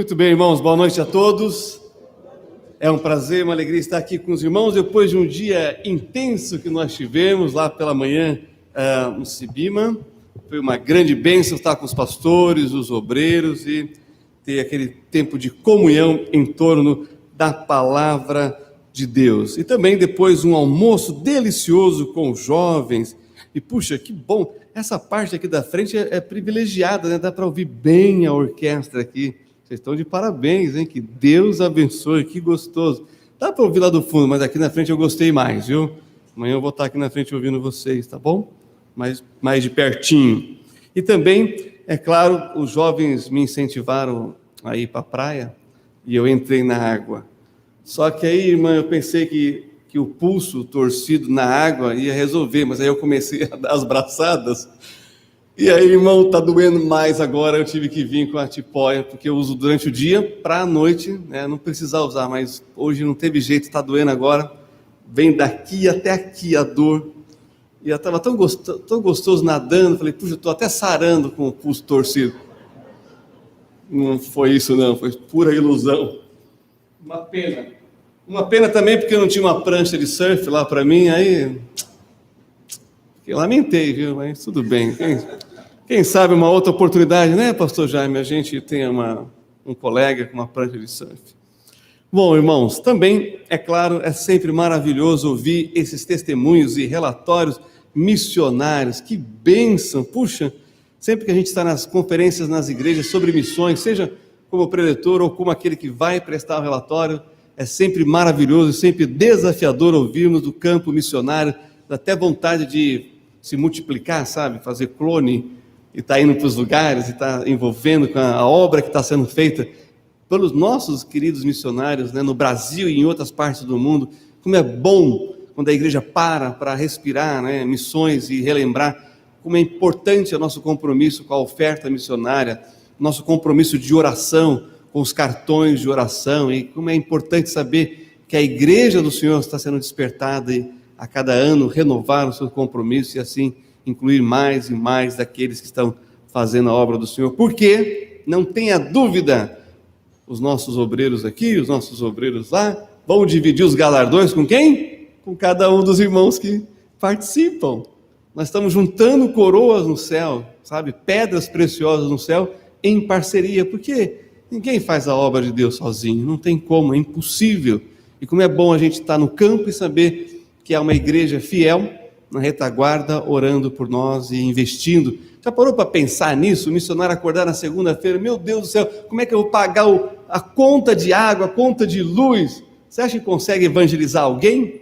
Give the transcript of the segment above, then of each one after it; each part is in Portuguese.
Muito bem, irmãos, boa noite a todos. É um prazer, uma alegria estar aqui com os irmãos depois de um dia intenso que nós tivemos lá pela manhã no Cibima. Foi uma grande bênção estar com os pastores, os obreiros e ter aquele tempo de comunhão em torno da palavra de Deus. E também depois um almoço delicioso com os jovens. E puxa, que bom, essa parte aqui da frente é privilegiada, né? Dá para ouvir bem a orquestra aqui. Vocês estão de parabéns, hein? Que Deus abençoe, que gostoso. Dá para ouvir lá do fundo, mas aqui na frente eu gostei mais, viu? Amanhã eu vou estar aqui na frente ouvindo vocês, tá bom? Mais de pertinho. E também, é claro, os jovens me incentivaram a ir para a praia e eu entrei na água. Só que aí, irmã, eu pensei que o pulso torcido na água ia resolver, mas aí eu comecei a dar as braçadas. E aí, irmão, está doendo mais agora, eu tive que vir com a tipóia, porque eu uso durante o dia para a noite, né? Não precisar usar, mas hoje não teve jeito, está doendo agora, vem daqui até aqui a dor. E eu estava tão gostoso nadando, falei, puxa, eu estou até sarando com o pulso torcido. Não foi isso não, foi pura ilusão. Uma pena também porque eu não tinha uma prancha de surf lá para mim, aí... Eu lamentei, viu? Mas tudo bem. Quem sabe uma outra oportunidade, né, pastor Jaime? A gente tem um colega com uma prancha de surf. Bom, irmãos, também, é claro, é sempre maravilhoso ouvir esses testemunhos e relatórios missionários. Que bênção! Puxa, sempre que a gente está nas conferências nas igrejas sobre missões, seja como preletor ou como aquele que vai prestar o relatório, é sempre maravilhoso, sempre desafiador ouvirmos do campo missionário, dá até vontade de se multiplicar, sabe? Fazer clone e estar indo para os lugares e estar envolvendo com a obra que está sendo feita pelos nossos queridos missionários, né, no Brasil e em outras partes do mundo. Como é bom quando a igreja para respirar, né, missões e relembrar como é importante o nosso compromisso com a oferta missionária, nosso compromisso de oração com os cartões de oração, e como é importante saber que a igreja do Senhor está sendo despertada e a cada ano renovar o seu compromisso e assim incluir mais e mais daqueles que estão fazendo a obra do Senhor. Porque, não tenha dúvida, os nossos obreiros aqui, os nossos obreiros lá, vão dividir os galardões com quem? Com cada um dos irmãos que participam. Nós estamos juntando coroas no céu, sabe? Pedras preciosas no céu em parceria, porque ninguém faz a obra de Deus sozinho, não tem como, é impossível. E como é bom a gente estar no campo e saber que é uma igreja fiel, na retaguarda, orando por nós e investindo. Já parou para pensar nisso? O missionário acordar na segunda-feira, meu Deus do céu, como é que eu vou pagar a conta de água, a conta de luz? Você acha que consegue evangelizar alguém?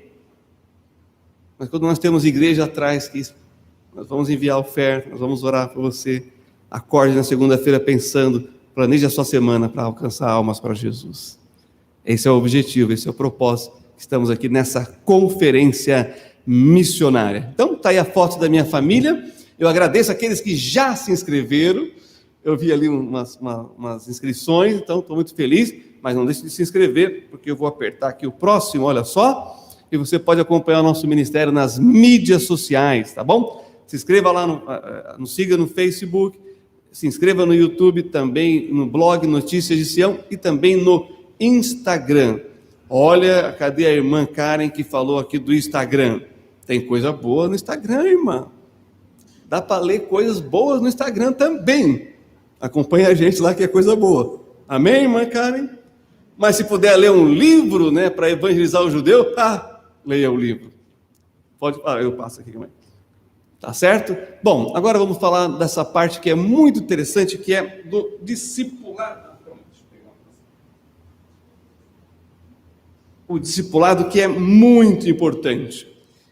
Mas quando nós temos igreja atrás, que nós vamos enviar oferta, nós vamos orar por você, acorde na segunda-feira pensando, planeje a sua semana para alcançar almas para Jesus. Esse é o objetivo, esse é o propósito. Estamos aqui nessa conferência missionária. Então, está aí a foto da minha família. Eu agradeço aqueles que já se inscreveram. Eu vi ali umas inscrições, então estou muito feliz. Mas não deixe de se inscrever, porque eu vou apertar aqui o próximo, olha só. E você pode acompanhar o nosso ministério nas mídias sociais, tá bom? Se inscreva lá, nos siga no Facebook, se inscreva no YouTube, também no blog Notícias de Sião e também no Instagram. Olha, cadê a irmã Karen que falou aqui do Instagram? Tem coisa boa no Instagram, irmã. Dá para ler coisas boas no Instagram também. Acompanhe a gente lá que é coisa boa. Amém, irmã Karen? Mas se puder ler um livro, né, para evangelizar o judeu, leia o livro. Pode, eu passo aqui, mãe. Tá certo? Bom, agora vamos falar dessa parte que é muito interessante, que é do discipulado. O discipulado, que é muito importante,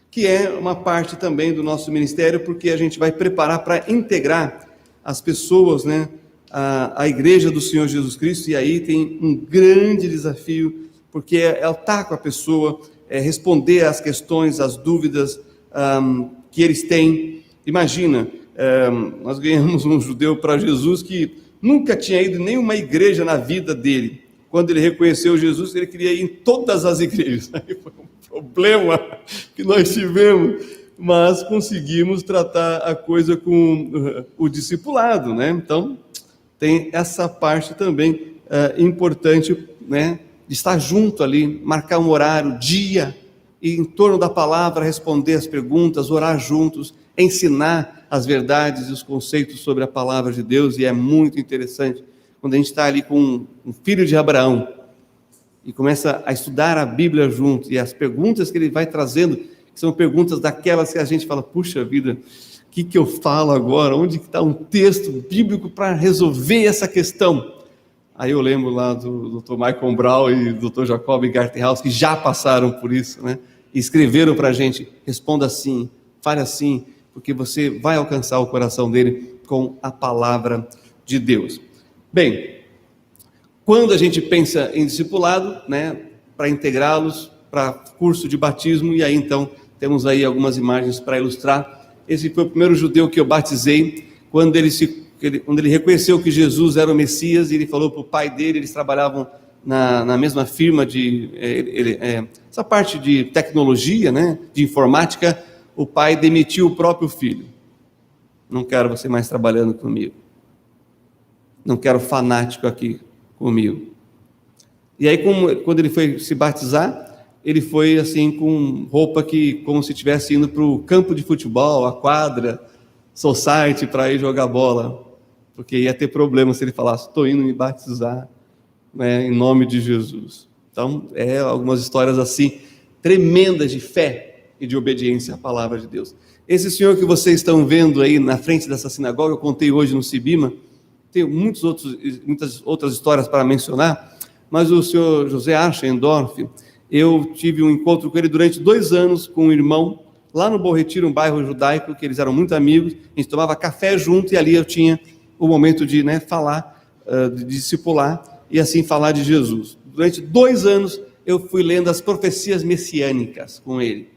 que é uma parte também do nosso ministério, porque a gente vai preparar para integrar as pessoas, né, a igreja do Senhor Jesus Cristo, e aí tem um grande desafio, porque é estar com a pessoa, é responder às questões, às dúvidas que eles têm. Imagina, nós ganhamos um judeu para Jesus que nunca tinha ido em nenhuma igreja na vida dele. Quando ele reconheceu Jesus, ele queria ir em todas as igrejas. Aí foi um problema que nós tivemos, mas conseguimos tratar a coisa com o discipulado, né? Então, tem essa parte também importante, né, de estar junto ali, marcar um horário, dia, e em torno da palavra responder as perguntas, orar juntos, ensinar as verdades e os conceitos sobre a palavra de Deus. E é muito interessante quando a gente está ali com um filho de Abraão e começa a estudar a Bíblia junto, e as perguntas que ele vai trazendo, que são perguntas daquelas que a gente fala, puxa vida, o que eu falo agora? Onde está um texto bíblico para resolver essa questão? Aí eu lembro lá do Dr. Michael Brown e do Dr. Jacob Gartenhaus, que já passaram por isso, né? E escreveram para a gente, responda assim, fale assim, porque você vai alcançar o coração dele com a palavra de Deus. Bem, quando a gente pensa em discipulado, né, para integrá-los, para curso de batismo, e aí então temos aí algumas imagens para ilustrar. Esse foi o primeiro judeu que eu batizei, quando ele reconheceu que Jesus era o Messias, e ele falou para o pai dele, eles trabalhavam na mesma firma de essa parte de tecnologia, né, de informática. O pai demitiu o próprio filho. Não quero você mais trabalhando comigo. Não quero fanático aqui comigo. E aí, quando ele foi se batizar, ele foi assim com roupa como se estivesse indo para o campo de futebol, a quadra, society, para ir jogar bola, porque ia ter problema se ele falasse, estou indo me batizar, né, em nome de Jesus. Então, algumas histórias assim, tremendas de fé e de obediência à palavra de Deus. Esse senhor que vocês estão vendo aí na frente dessa sinagoga, eu contei hoje no Sibima, tem muitas outras histórias para mencionar, mas o senhor José Archendorf, eu tive um encontro com ele durante 2 anos, com um irmão, lá no Bom Retiro, um bairro judaico, que eles eram muito amigos, a gente tomava café junto, e ali eu tinha o momento de, né, falar, de discipular, e assim falar de Jesus. Durante 2 anos, eu fui lendo as profecias messiânicas com ele,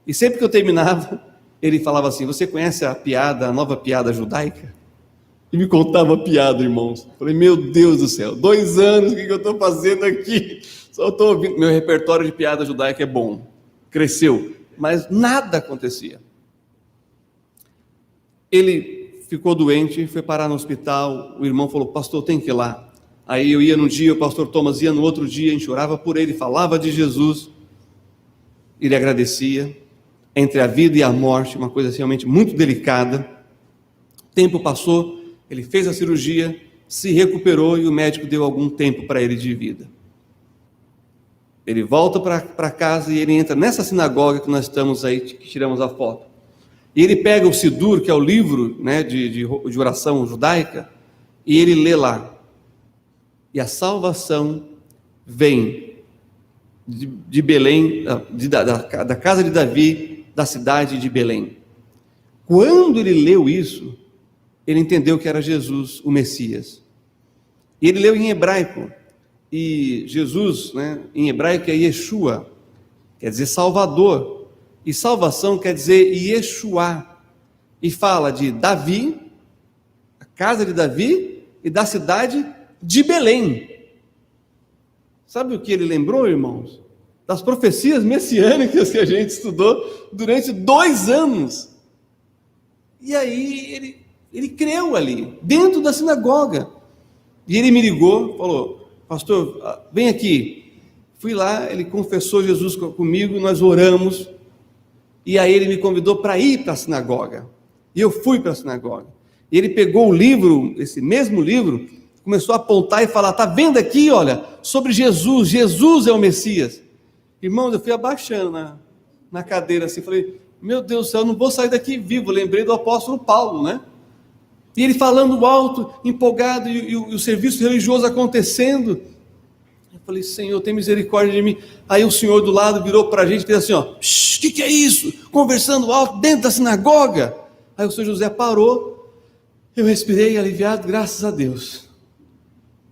e sempre que eu terminava, ele falava assim, você conhece a nova piada judaica? E me contava piada, irmãos. Falei, meu Deus do céu, 2 anos, o que eu estou fazendo aqui? Só estou ouvindo. Meu repertório de piada judaica é bom, cresceu, mas nada acontecia. Ele ficou doente, foi parar no hospital, o irmão falou, pastor, tem que ir lá. Aí eu ia num dia, o pastor Thomas ia no outro dia, a gente orava por ele, falava de Jesus, ele agradecia, entre a vida e a morte, uma coisa realmente muito delicada. O tempo passou, ele fez a cirurgia, se recuperou, e o médico deu algum tempo para ele de vida. Ele volta para casa e ele entra nessa sinagoga que nós estamos aí, que tiramos a foto. E ele pega o Sidur, que é o livro, né, de oração judaica, e ele lê lá. E a salvação vem de Belém, da casa de Davi, da cidade de Belém. Quando ele leu isso, ele entendeu que era Jesus, o Messias. E ele leu em hebraico. E Jesus, né, em hebraico é Yeshua, quer dizer Salvador. E salvação quer dizer Yeshua. E fala de Davi, a casa de Davi, e da cidade de Belém. Sabe o que ele lembrou, irmãos? Das profecias messiânicas que a gente estudou durante 2 anos. E aí ele creu ali, dentro da sinagoga. E ele me ligou, falou, pastor, vem aqui. Fui lá, ele confessou Jesus comigo, nós oramos. E aí ele me convidou para ir para a sinagoga. E eu fui para a sinagoga. E ele pegou o livro, esse mesmo livro, começou a apontar e falar, está vendo aqui, olha, sobre Jesus, Jesus é o Messias. Irmãos, eu fui abaixando na cadeira assim, falei, meu Deus do céu, eu não vou sair daqui vivo. Lembrei do apóstolo Paulo, né? E ele falando alto, empolgado, e o serviço religioso acontecendo. Eu falei, Senhor, tem misericórdia de mim. Aí o senhor do lado virou para a gente e fez assim, ó, o que é isso? Conversando alto dentro da sinagoga. Aí o senhor José parou, eu respirei aliviado, graças a Deus.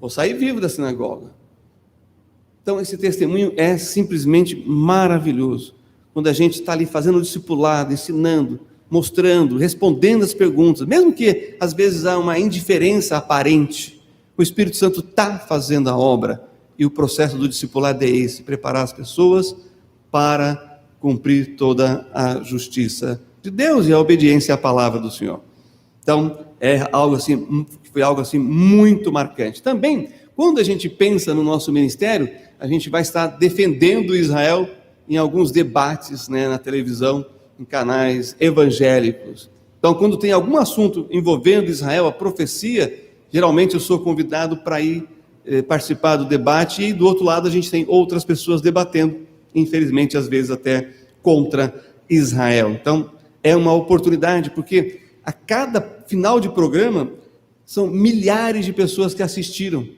Vou sair vivo da sinagoga. Então esse testemunho é simplesmente maravilhoso. Quando a gente está ali fazendo o discipulado, ensinando, mostrando, respondendo as perguntas, mesmo que às vezes há uma indiferença aparente, o Espírito Santo está fazendo a obra, e o processo do discipulado é esse, preparar as pessoas para cumprir toda a justiça de Deus e a obediência à palavra do Senhor. Então, foi algo assim muito marcante. Também, quando a gente pensa no nosso ministério, a gente vai estar defendendo Israel em alguns debates, né, na televisão, em canais evangélicos. Então, quando tem algum assunto envolvendo Israel, a profecia, geralmente eu sou convidado para ir participar do debate, e do outro lado a gente tem outras pessoas debatendo, infelizmente às vezes até contra Israel. Então é uma oportunidade, porque a cada final de programa são milhares de pessoas que assistiram,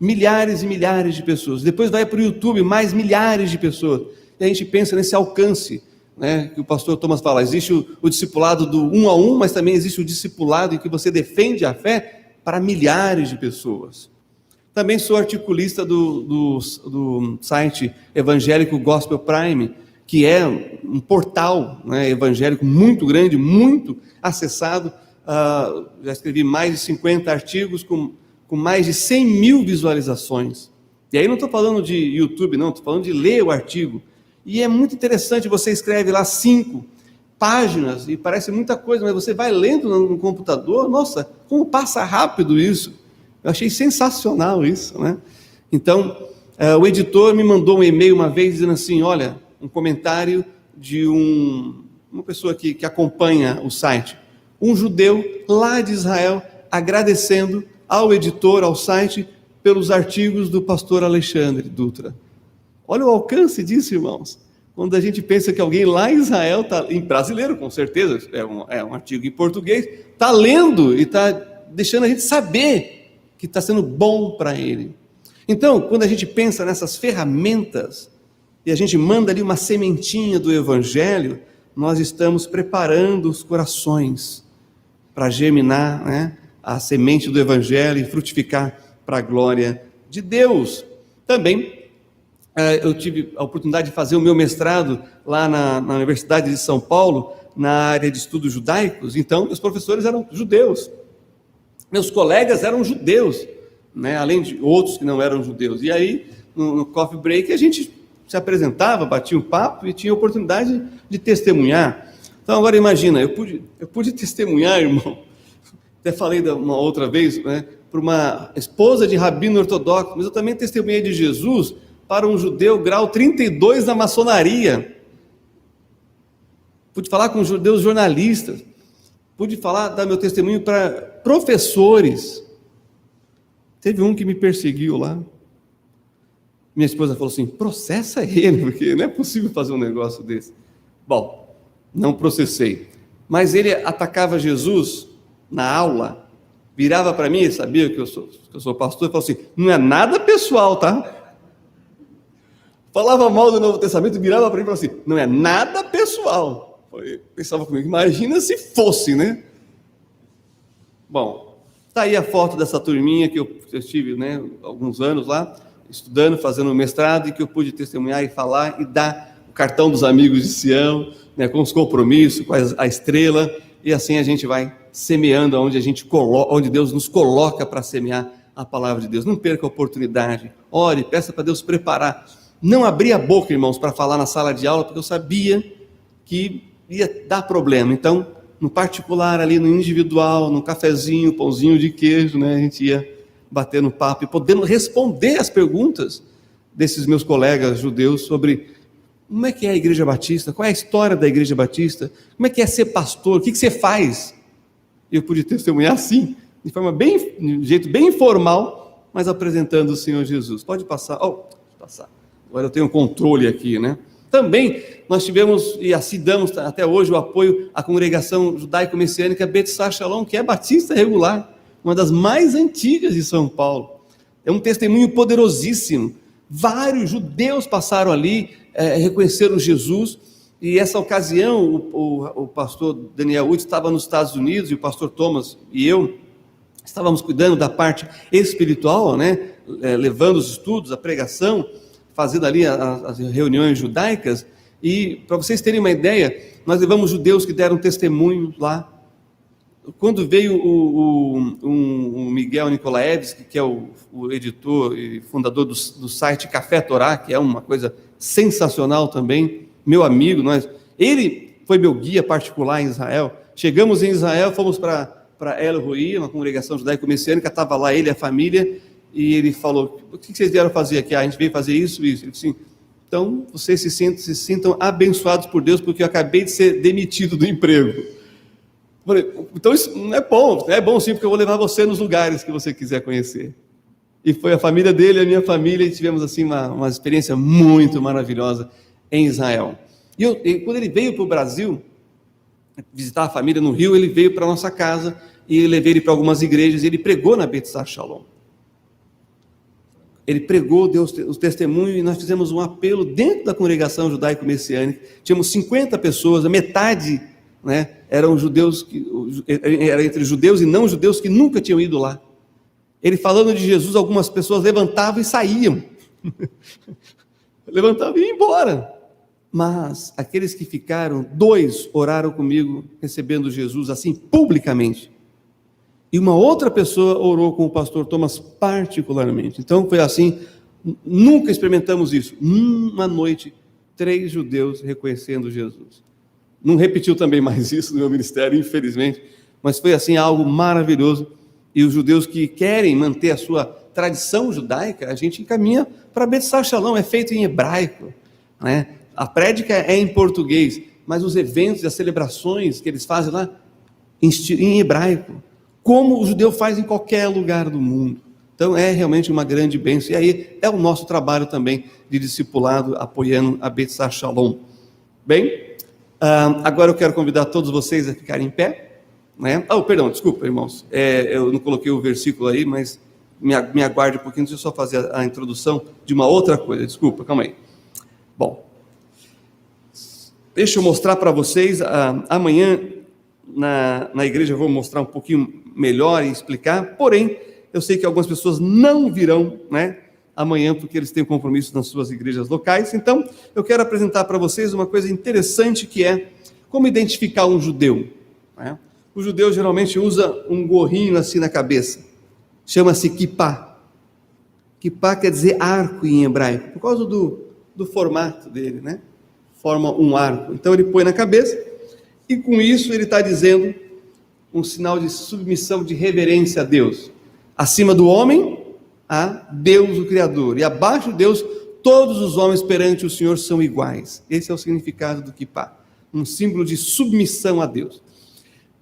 milhares e milhares de pessoas, depois vai para o YouTube, mais milhares de pessoas, e a gente pensa nesse alcance, né, que o pastor Thomas fala, existe o discipulado do 1 a 1, mas também existe o discipulado em que você defende a fé para milhares de pessoas. Também sou articulista do site evangélico Gospel Prime, que é um portal, né, evangélico muito grande, muito acessado. Já escrevi mais de 50 artigos com mais de 100 mil visualizações. E aí não estou falando de YouTube, não, estou falando de ler o artigo. E é muito interessante, você escreve lá 5 páginas, e parece muita coisa, mas você vai lendo no computador, nossa, como passa rápido isso. Eu achei sensacional isso, né? Então, o editor me mandou um e-mail uma vez dizendo assim, olha, um comentário de uma pessoa que acompanha o site, um judeu lá de Israel, agradecendo ao editor, ao site, pelos artigos do pastor Alexandre Dutra. Olha o alcance disso, irmãos. Quando a gente pensa que alguém lá em Israel, em brasileiro com certeza, é um artigo em português, está lendo e está deixando a gente saber que está sendo bom para ele. Então, quando a gente pensa nessas ferramentas, e a gente manda ali uma sementinha do Evangelho, nós estamos preparando os corações para germinar, né, a semente do Evangelho e frutificar para a glória de Deus. Também, eu tive a oportunidade de fazer o meu mestrado lá na Universidade de São Paulo, na área de estudos judaicos, então meus professores eram judeus. Meus colegas eram judeus, né, além de outros que não eram judeus. E aí, no coffee break, a gente se apresentava, batia um papo e tinha a oportunidade de testemunhar. Então, agora imagina, eu pude testemunhar, irmão, até falei uma outra vez, né, para uma esposa de rabino ortodoxo, mas eu também testemunhei de Jesus para um judeu grau 32 na maçonaria. Pude falar com judeus jornalistas. Pude dar meu testemunho para professores. Teve um que me perseguiu lá. Minha esposa falou assim, processa ele, porque não é possível fazer um negócio desse. Bom, não processei. Mas ele atacava Jesus na aula, virava para mim, sabia que eu sou pastor, e falou assim, não é nada pessoal, tá? Falava mal do Novo Testamento, virava para mim e falava assim, não é nada pessoal. Eu pensava comigo, imagina se fosse, né? Bom, está aí a foto dessa turminha que eu estive, né, alguns anos lá, estudando, fazendo mestrado, e que eu pude testemunhar e falar e dar o cartão dos amigos de Sião, né, com os compromissos, com a estrela, e assim a gente vai semeando onde Deus nos coloca para semear a palavra de Deus. Não perca a oportunidade, ore, peça para Deus preparar. Não abrir a boca, irmãos, para falar na sala de aula, porque eu sabia que ia dar problema. Então, no particular, ali no individual, no cafezinho, pãozinho de queijo, né, a gente ia bater no papo e podendo responder as perguntas desses meus colegas judeus sobre como é que é a Igreja Batista, qual é a história da Igreja Batista, como é que é ser pastor, o que você faz? Eu pude testemunhar assim, de um jeito bem informal, mas apresentando o Senhor Jesus. Pode passar. Agora eu tenho controle aqui, né? Também nós tivemos, e assim damos até hoje, o apoio à congregação judaico-messiânica Bet Shalom, que é batista regular, uma das mais antigas de São Paulo. É um testemunho poderosíssimo. Vários judeus passaram ali, reconheceram Jesus, e essa ocasião o pastor Daniel Wood estava nos Estados Unidos, e o pastor Thomas e eu estávamos cuidando da parte espiritual, né, levando os estudos, a pregação, fazendo ali as reuniões judaicas, e para vocês terem uma ideia, nós levamos judeus que deram testemunho lá. Quando veio o Miguel Nicolaevski, que é o editor e fundador do site Café Torá, que é uma coisa sensacional também, meu amigo, ele foi meu guia particular em Israel. Chegamos em Israel, fomos para El Roi, uma congregação judaico-messiânica, estava lá ele e a família, e ele falou: o que vocês vieram fazer aqui? A gente veio fazer isso, isso. Ele disse assim: então vocês se sintam abençoados por Deus, porque eu acabei de ser demitido do emprego. Eu falei: então isso não é bom sim, porque eu vou levar você nos lugares que você quiser conhecer. E foi a família dele, a minha família, e tivemos assim uma experiência muito maravilhosa em Israel. E quando ele veio para o Brasil, visitar a família no Rio, ele veio para a nossa casa, e eu levei ele para algumas igrejas, e ele pregou na Beit Shalom. Ele pregou, deu os testemunhos, e nós fizemos um apelo dentro da congregação judaico-messiânica. Tínhamos 50 pessoas, a metade, né, eram judeus, era entre judeus e não judeus que nunca tinham ido lá. Ele falando de Jesus, algumas pessoas levantavam e saíam. Levantavam e iam embora. Mas aqueles que ficaram, 2 oraram comigo, recebendo Jesus assim, publicamente. E uma outra pessoa orou com o pastor Thomas particularmente. Então foi assim, nunca experimentamos isso. Uma noite, 3 judeus reconhecendo Jesus. Não repetiu também mais isso no meu ministério, infelizmente, mas foi assim algo maravilhoso. E os judeus que querem manter a sua tradição judaica, a gente encaminha para Beit Shalom, é feito em hebraico, né? A prédica é em português, mas os eventos e as celebrações que eles fazem lá, em hebraico, como o judeu faz em qualquer lugar do mundo. Então é realmente uma grande bênção, e aí é o nosso trabalho também de discipulado, apoiando a Beit Shalom. Bem, agora eu quero convidar todos vocês a ficarem em pé, né? Perdão, desculpa, irmãos, eu não coloquei o versículo aí, mas me aguarde um pouquinho, deixa eu só fazer a introdução de uma outra coisa, desculpa, calma aí. Bom, deixa eu mostrar para vocês, amanhã na igreja eu vou mostrar um pouquinho melhor e explicar, porém, eu sei que algumas pessoas não virão, né, amanhã, porque eles têm compromisso nas suas igrejas locais. Então, eu quero apresentar para vocês uma coisa interessante, que é como identificar um judeu, né? O judeu geralmente usa um gorrinho assim na cabeça, chama-se kippá. Kippá quer dizer arco em hebraico, por causa do formato dele, né? Forma um arco. Então ele põe na cabeça, e com isso ele está dizendo um sinal de submissão, de reverência a Deus. Acima do homem, há Deus o Criador, e abaixo de Deus, todos os homens perante o Senhor são iguais. Esse é o significado do kippá, um símbolo de submissão a Deus.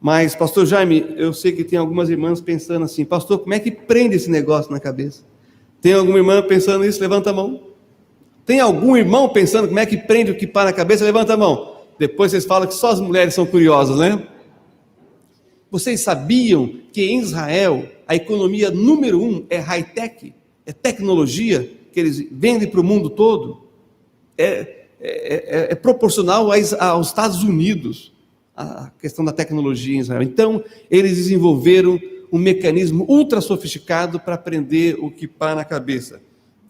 Mas, pastor Jaime, eu sei que tem algumas irmãs pensando assim: pastor, como é que prende esse negócio na cabeça? Tem alguma irmã pensando nisso? Levanta a mão. Tem algum irmão pensando como é que prende o kippá na cabeça? Levanta a mão. Depois vocês falam que só as mulheres são curiosas, né? Vocês sabiam que em Israel a economia número 1 é high-tech, é tecnologia, que eles vendem para o mundo todo? É proporcional aos Estados Unidos, a questão da tecnologia em Israel. Então, eles desenvolveram um mecanismo ultra sofisticado para prender o kippá na cabeça.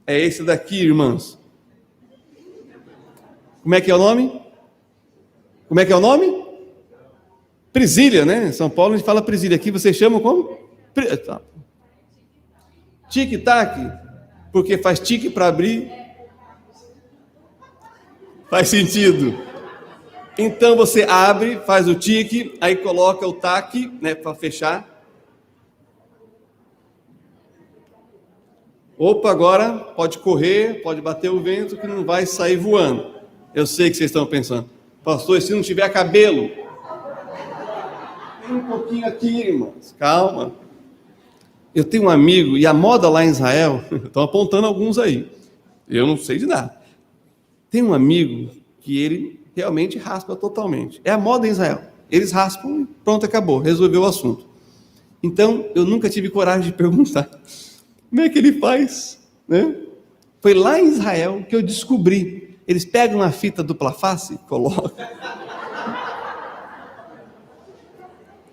É esse daqui, irmãs. Como é que é o nome? Como é que é o nome? Presília, né? Em São Paulo a gente fala presília. Aqui vocês chamam como? Tic-tac, porque faz tique para abrir. Faz sentido. Então você abre, faz o tique, aí coloca o tac, né, para fechar. Opa, agora pode correr, pode bater o vento, que não vai sair voando. Eu sei que vocês estão pensando: pastor, e se não tiver cabelo? Tem um pouquinho aqui, irmãos, calma. Eu tenho um amigo, e a moda lá em Israel, estão apontando alguns aí, eu não sei de nada. Tem um amigo que ele realmente raspa totalmente. É a moda em Israel. Eles raspam e pronto, acabou, resolveu o assunto. Então, eu nunca tive coragem de perguntar como é que ele faz, né? Foi lá em Israel que eu descobri. Eles pegam uma fita dupla face, colocam.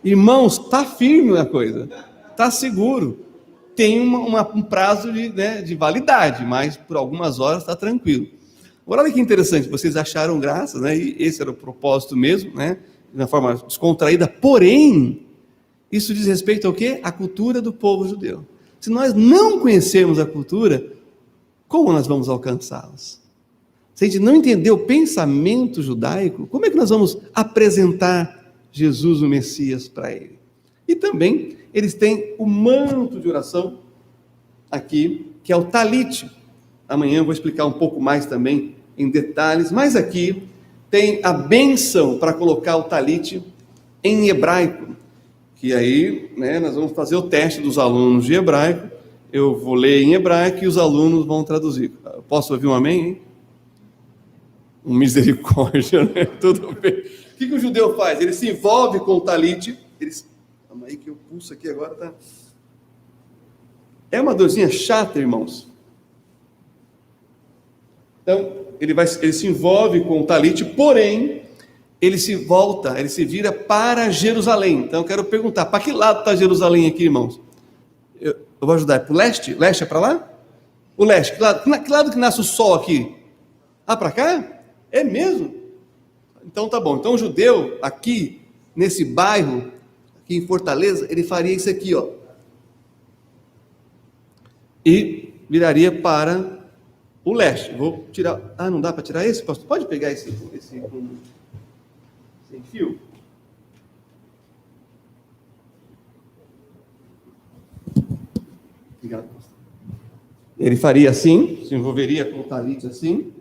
Irmãos, está firme a coisa, está seguro. Tem um prazo de validade, mas por algumas horas está tranquilo. Agora, olha que interessante, vocês acharam graça, né? E esse era o propósito mesmo, né? De uma forma descontraída, porém, isso diz respeito ao quê? À cultura do povo judeu. Se nós não conhecermos a cultura, como nós vamos alcançá-las? Se a gente não entender o pensamento judaico, como é que nós vamos apresentar Jesus, o Messias, para ele? E também, eles têm o manto de oração, aqui, que é o talit. Amanhã eu vou explicar um pouco mais também em detalhes, mas aqui tem a bênção para colocar o talit em hebraico, que aí, né, nós vamos fazer o teste dos alunos de hebraico. Eu vou ler em hebraico e os alunos vão traduzir. Posso ouvir um amém, hein? Um misericórdia, né? Tudo bem. O que o judeu faz? Ele se envolve com o talit. Calma aí que eu pulso aqui agora, tá? É uma dorzinha chata, irmãos. Então, ele se envolve com o talit, porém, ele se volta, ele se vira para Jerusalém. Então, eu quero perguntar, para que lado está Jerusalém aqui, irmãos? Eu vou ajudar. Para o leste? Leste é para lá? O leste. Que lado que nasce o sol aqui? Ah, para cá? É mesmo? Então tá bom. Então o judeu aqui, nesse bairro, aqui em Fortaleza, ele faria isso aqui, ó. E viraria para o leste. Vou tirar... Ah, não dá para tirar esse? Pode pegar esse sem fio? Obrigado. Ele faria assim, se envolveria com o talit assim.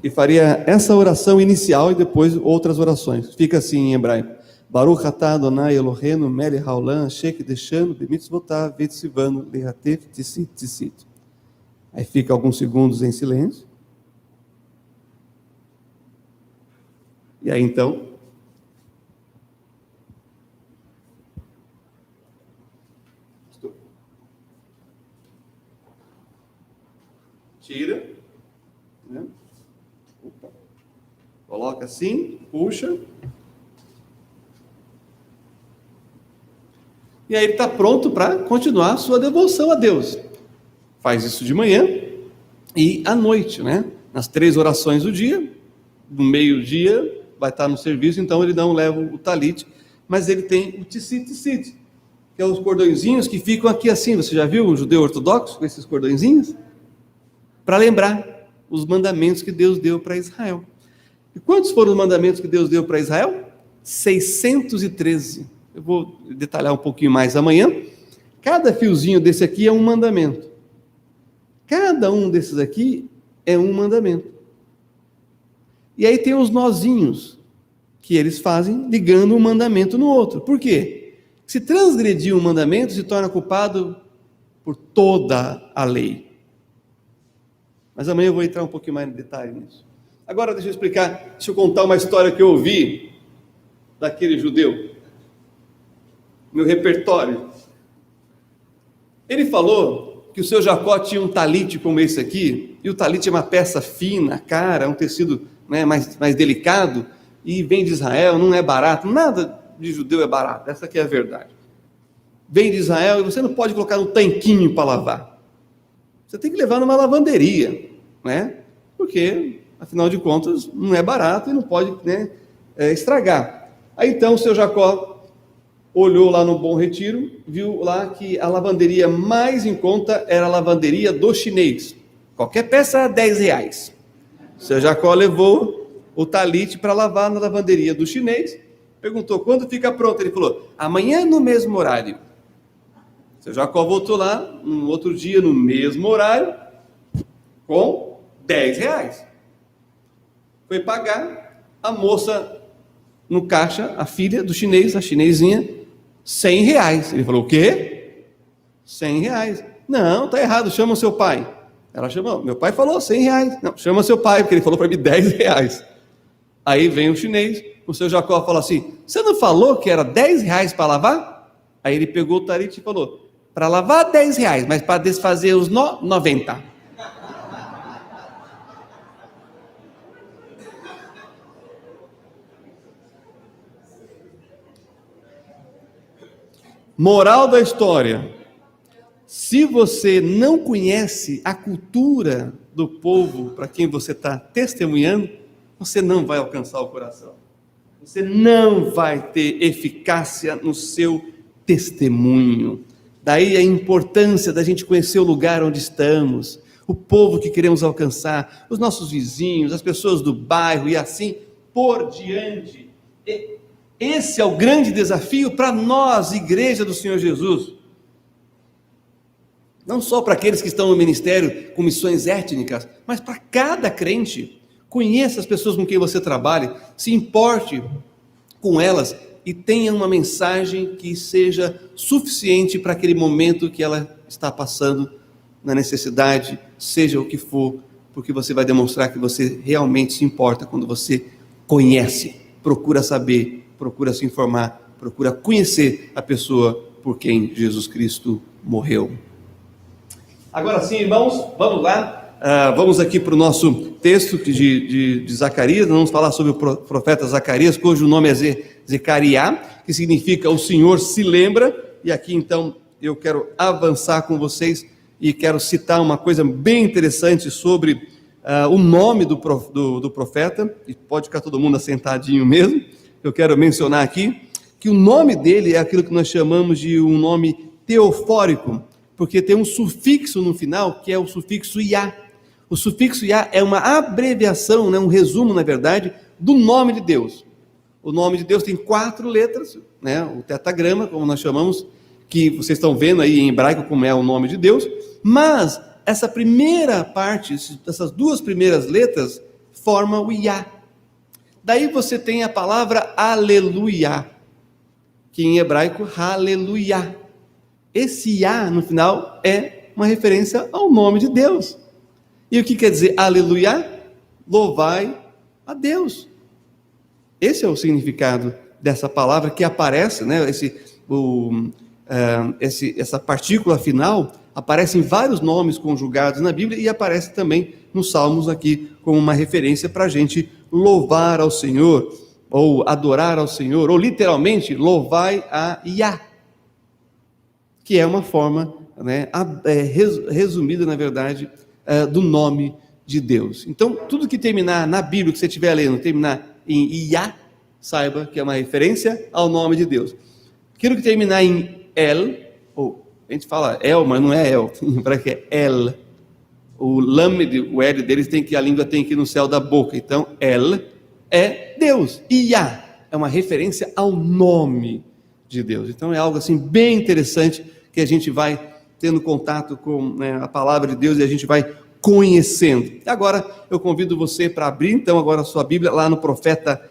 E faria essa oração inicial e depois outras orações. Fica assim em hebraico. Baruch atah Adonai Eloheinu melech haolam shek deshanu b'mitzvotav v'tzivanu lehatef tzitzit tzitzit. Aí fica alguns segundos em silêncio. E aí então... Tira. Né? Coloca assim, puxa. E aí ele está pronto para continuar a sua devoção a Deus. Faz isso de manhã e à noite, né? Nas 3 orações do dia, no meio-dia, vai estar no serviço, então ele não leva o talit, mas ele tem o tzitzit, que é os cordõezinhos que ficam aqui assim. Você já viu um judeu ortodoxo com esses cordõezinhos? Para lembrar os mandamentos que Deus deu para Israel. E quantos foram os mandamentos que Deus deu para Israel? 613. Eu vou detalhar um pouquinho mais amanhã. Cada fiozinho desse aqui é um mandamento. Cada um desses aqui é um mandamento. E aí tem os nozinhos que eles fazem ligando um mandamento no outro. Por quê? Se transgredir um mandamento, se torna culpado por toda a lei. Mas amanhã eu vou entrar um pouquinho mais em detalhe nisso. Agora deixa eu contar uma história que eu ouvi daquele judeu. Meu repertório. Ele falou que o seu Jacó tinha um talit como esse aqui, e o talit é uma peça fina, cara, um tecido, né, mais delicado, e vem de Israel, não é barato, nada de judeu é barato, essa aqui é a verdade. Vem de Israel e você não pode colocar no tanquinho para lavar. Você tem que levar numa lavanderia, né? Porque, afinal de contas, não é barato e não pode, né, estragar. Aí então o seu Jacó olhou lá no Bom Retiro, viu lá que a lavanderia mais em conta era a lavanderia do chinês. Qualquer peça R$10. O seu Jacó levou o talit para lavar na lavanderia do chinês, perguntou, quando fica pronto? Ele falou, amanhã no mesmo horário. O seu Jacó voltou lá, no outro dia, no mesmo horário, com R$10. Foi pagar, a moça no caixa, a filha do chinês, a chinesinha, R$100. Ele falou, o quê? R$100. Não, tá errado, chama o seu pai. Ela chamou, meu pai falou R$100. Não, chama seu pai, porque ele falou para mim R$10. Aí vem o chinês, o seu Jacó falou assim, você não falou que era R$10 para lavar? Aí ele pegou o talit e falou, para lavar R$10, mas para desfazer os 90. Moral da história: se você não conhece a cultura do povo para quem você está testemunhando, você não vai alcançar o coração. Você não vai ter eficácia no seu testemunho. Daí a importância da gente conhecer o lugar onde estamos, o povo que queremos alcançar, os nossos vizinhos, as pessoas do bairro e assim por diante. Esse é o grande desafio para nós, igreja do Senhor Jesus. Não só para aqueles que estão no ministério com missões étnicas, mas para cada crente. Conheça as pessoas com quem você trabalha, se importe com elas e tenha uma mensagem que seja suficiente para aquele momento que ela está passando, na necessidade, seja o que for, porque você vai demonstrar que você realmente se importa quando você conhece, procura saber, procura se informar, procura conhecer a pessoa por quem Jesus Cristo morreu. Agora sim, irmãos, vamos lá. Vamos aqui para o nosso texto de Zacarias. Vamos falar sobre o profeta Zacarias, cujo nome é Zecariá, que significa o Senhor se lembra. E aqui então eu quero avançar com vocês e quero citar uma coisa bem interessante sobre o nome do profeta, e pode ficar todo mundo assentadinho mesmo. Eu quero mencionar aqui que o nome dele é aquilo que nós chamamos de um nome teofórico, porque tem um sufixo no final, que é o sufixo Iá. O sufixo Iá é uma abreviação, um resumo, na verdade, do nome de Deus. O nome de Deus tem 4 letras, o tetagrama, como nós chamamos, que vocês estão vendo aí em hebraico como é o nome de Deus, mas essa primeira parte, essas 2 primeiras letras, formam o Iá. Daí você tem a palavra aleluia, que em hebraico, aleluia. Esse Iá no final é uma referência ao nome de Deus. E o que quer dizer aleluia? Louvai a Deus. Esse é o significado dessa palavra que aparece, essa partícula final aparece em vários nomes conjugados na Bíblia e aparece também nos Salmos aqui como uma referência para a gente louvar ao Senhor, ou adorar ao Senhor, ou literalmente louvai a Iá, que é uma forma resumida, na verdade, do nome de Deus. Então, tudo que terminar na Bíblia, que você estiver lendo, terminar em Iá, saiba que é uma referência ao nome de Deus. Aquilo que terminar em El, ou a gente fala El, mas não é El, para que é El. O lamed, o L deles a língua tem que ir no céu da boca. Então, El é Deus. Iá é uma referência ao nome de Deus. Então, é algo assim bem interessante que a gente vai tendo contato com a palavra de Deus e a gente vai conhecendo. Agora eu convido você para abrir então agora a sua Bíblia lá no profeta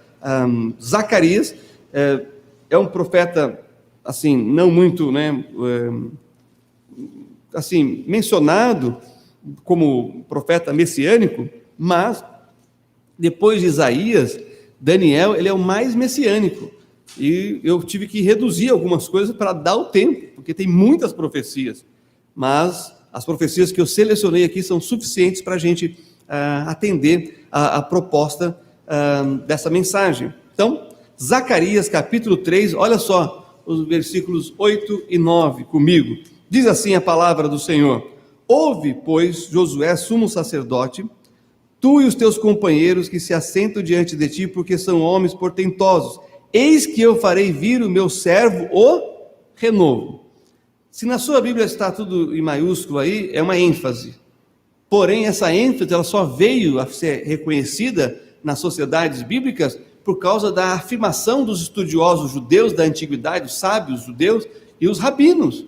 Zacarias. É um profeta assim, não muito assim, mencionado como profeta messiânico, mas depois de Isaías, Daniel, ele é o mais messiânico. E eu tive que reduzir algumas coisas para dar o tempo, porque tem muitas profecias, mas as profecias que eu selecionei aqui são suficientes para a gente atender a proposta dessa mensagem. Então, Zacarias capítulo 3, olha só os versículos 8 e 9 comigo. Diz assim a palavra do Senhor: ouve, pois, Josué, sumo sacerdote, tu e os teus companheiros que se assentam diante de ti, porque são homens portentosos. Eis que eu farei vir o meu servo, o renovo. Se na sua Bíblia está tudo em maiúsculo aí, é uma ênfase. Porém, essa ênfase ela só veio a ser reconhecida nas sociedades bíblicas por causa da afirmação dos estudiosos judeus da antiguidade, os sábios judeus e os rabinos.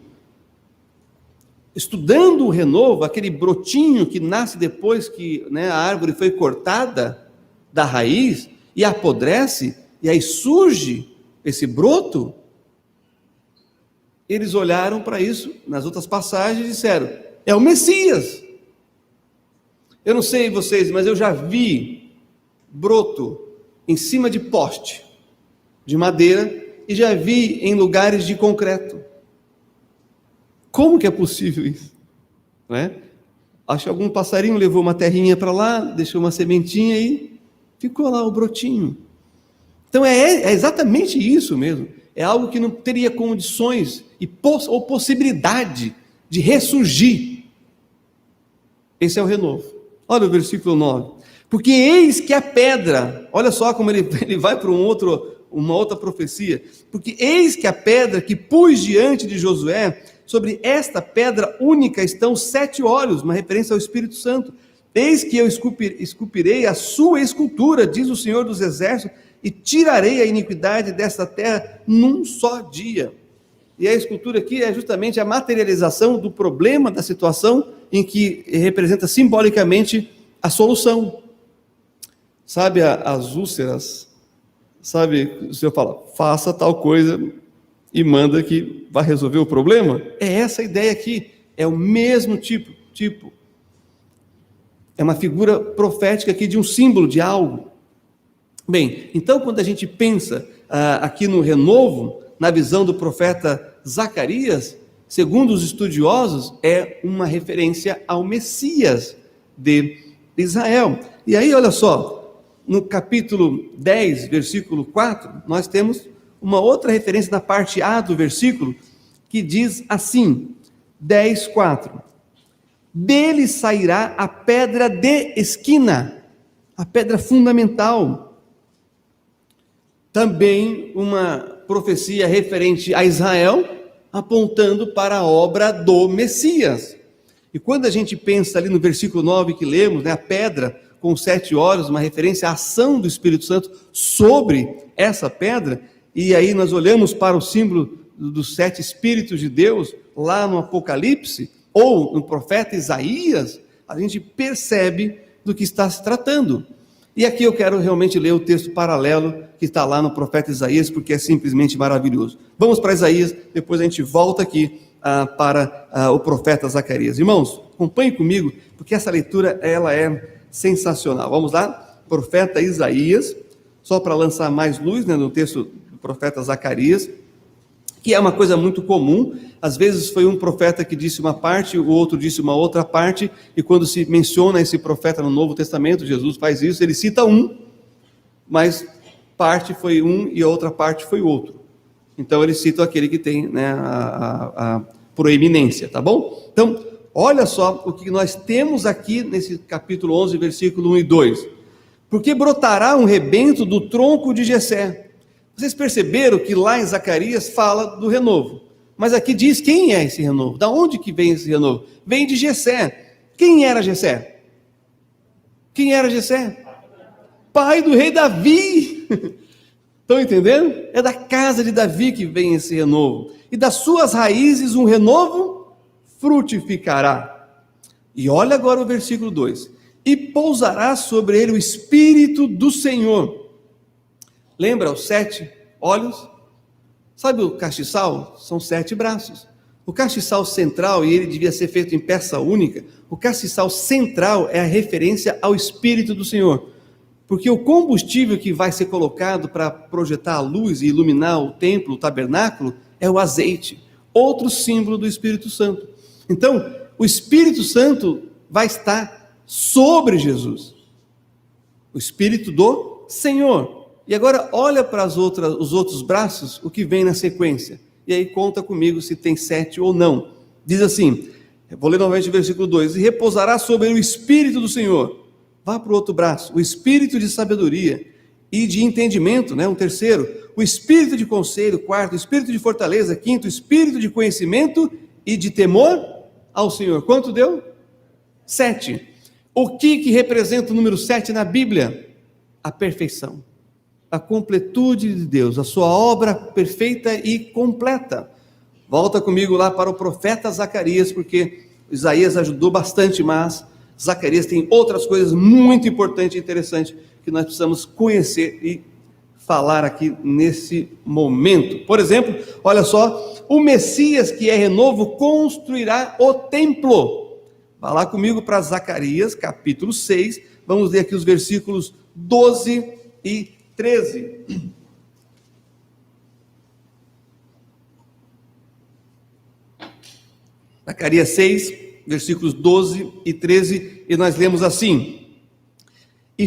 Estudando o renovo, aquele brotinho que nasce depois que a árvore foi cortada da raiz e apodrece, e aí surge esse broto, eles olharam para isso nas outras passagens e disseram: é o Messias. Eu não sei vocês, mas eu já vi broto em cima de poste de madeira e já vi em lugares de concreto. Como que é possível isso? Não é? Acho que algum passarinho levou uma terrinha para lá, deixou uma sementinha e ficou lá o brotinho. Então é exatamente isso mesmo. É algo que não teria condições ou possibilidade de ressurgir. Esse é o renovo. Olha o versículo 9. Porque eis que a pedra, olha só como ele vai para uma outra profecia. Porque eis que a pedra que pus diante de Josué, sobre esta pedra única estão 7 olhos, uma referência ao Espírito Santo. Eis que eu esculpirei a sua escultura, diz o Senhor dos Exércitos, e tirarei a iniquidade desta terra num só dia. E a escultura aqui é justamente a materialização do problema, da situação, em que representa simbolicamente a solução. Sabe as úlceras? Sabe, o Senhor fala, faça tal coisa e manda que vai resolver o problema? É essa a ideia aqui, é o mesmo tipo. É uma figura profética aqui de um símbolo de algo. Bem, então quando a gente pensa aqui no renovo, na visão do profeta Zacarias, segundo os estudiosos, é uma referência ao Messias de Israel. E aí, olha só, no capítulo 10, versículo 4, nós temos uma outra referência na parte A do versículo, que diz assim, 10, 4. Dele sairá a pedra de esquina, a pedra fundamental. Também uma profecia referente a Israel, apontando para a obra do Messias. E quando a gente pensa ali no versículo 9 que lemos, a pedra com 7 olhos, uma referência à ação do Espírito Santo sobre essa pedra, e aí nós olhamos para o símbolo dos 7 Espíritos de Deus, lá no Apocalipse, ou no profeta Isaías, a gente percebe do que está se tratando. E aqui eu quero realmente ler o texto paralelo que está lá no profeta Isaías, porque é simplesmente maravilhoso. Vamos para Isaías, depois a gente volta aqui para o profeta Zacarias. Irmãos, acompanhem comigo, porque essa leitura ela é sensacional. Vamos lá? Profeta Isaías, só para lançar mais luz no texto do profeta Zacarias, que é uma coisa muito comum. Às vezes foi um profeta que disse uma parte, o outro disse uma outra parte, e quando se menciona esse profeta no Novo Testamento, Jesus faz isso, ele cita um, mas parte foi um e a outra parte foi outro. Então ele cita aquele que tem a proeminência, tá bom? Então, olha só o que nós temos aqui nesse capítulo 11, versículo 1 e 2. Porque brotará um rebento do tronco de Jessé. Vocês perceberam que lá em Zacarias fala do renovo, mas aqui diz quem é esse renovo, da onde que vem esse renovo? Vem de Jessé. Quem era Jessé? Quem era Jessé? Pai do rei Davi. Estão entendendo? É da casa de Davi que vem esse renovo, e das suas raízes um renovo frutificará. E olha agora o versículo 2, e pousará sobre ele o Espírito do Senhor. Lembra os 7 olhos? Sabe o castiçal? São 7 braços. O castiçal central, e ele devia ser feito em peça única, o castiçal central é a referência ao Espírito do Senhor. Porque o combustível que vai ser colocado para projetar a luz e iluminar o templo, o tabernáculo, é o azeite, outro símbolo do Espírito Santo. Então, o Espírito Santo vai estar sobre Jesus. O Espírito do Senhor. E agora olha para os outros braços, o que vem na sequência. E aí conta comigo se tem 7 ou não. Diz assim, vou ler novamente o versículo 2. E repousará sobre o Espírito do Senhor. Vá para o outro braço. O Espírito de sabedoria e de entendimento, um terceiro. O Espírito de conselho, quarto. O Espírito de fortaleza, quinto. O Espírito de conhecimento e de temor ao Senhor. Quanto deu? 7. O que representa o número 7 na Bíblia? A perfeição. A completude de Deus, a sua obra perfeita e completa. Volta comigo lá para o profeta Zacarias, porque Isaías ajudou bastante, mas Zacarias tem outras coisas muito importantes e interessantes que nós precisamos conhecer e falar aqui nesse momento. Por exemplo, olha só, o Messias que é renovo construirá o templo. Vá lá comigo para Zacarias, capítulo 6, vamos ler aqui os versículos 12 e 13. Zacarias 6, versículos 12 e 13, e nós lemos assim: E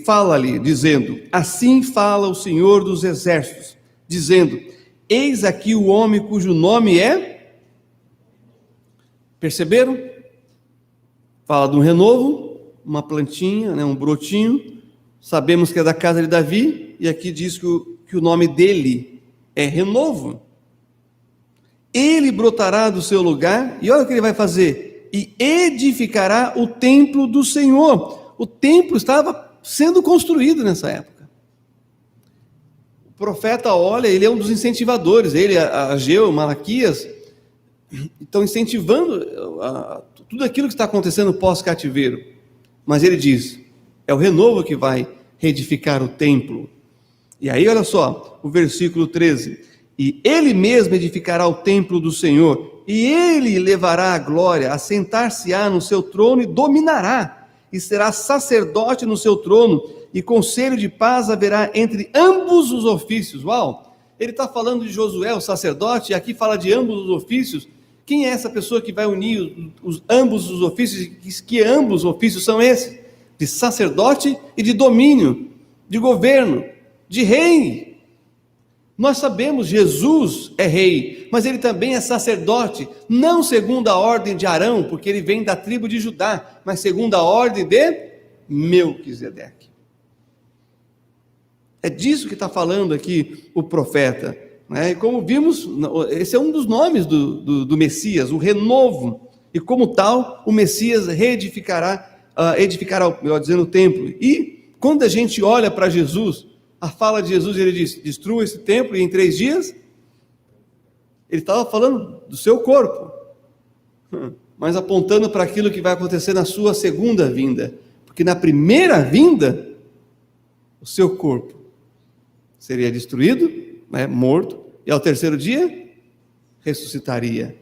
fala-lhe, dizendo, assim fala o Senhor dos Exércitos, dizendo, eis aqui o homem cujo nome é... Perceberam? Fala de um renovo, uma plantinha, um brotinho. Sabemos que é da casa de Davi, e aqui diz que o nome dele é renovo. Ele brotará do seu lugar, e olha o que ele vai fazer, e edificará o templo do Senhor. O templo estava sendo construído nessa época. O profeta olha, ele é um dos incentivadores, ele, Ageu, Malaquias, estão incentivando tudo aquilo que está acontecendo pós-cativeiro. Mas ele diz, é o renovo que vai reedificar o templo. E aí, olha só, o versículo 13. E ele mesmo edificará o templo do Senhor, e ele levará a glória, assentar-se-á no seu trono e dominará, e será sacerdote no seu trono, e conselho de paz haverá entre ambos os ofícios. Uau! Ele está falando de Josué, o sacerdote, e aqui fala de ambos os ofícios. Quem é essa pessoa que vai unir ambos os ofícios? Que ambos os ofícios são esses? De sacerdote e de domínio, de governo, de rei. Nós sabemos, Jesus é rei, mas ele também é sacerdote, não segundo a ordem de Arão, porque ele vem da tribo de Judá, mas segundo a ordem de Melquisedeque. É disso que está falando aqui o profeta, né? E como vimos, esse é um dos nomes do Messias, o renovo, e como tal, o Messias reedificará, melhor dizendo, o templo. E quando a gente olha para Jesus, a fala de Jesus, ele diz, destrua esse templo e em 3 dias, ele estava falando do seu corpo, mas apontando para aquilo que vai acontecer na sua segunda vinda, porque na primeira vinda, o seu corpo seria destruído, morto, e ao 3º dia, ressuscitaria.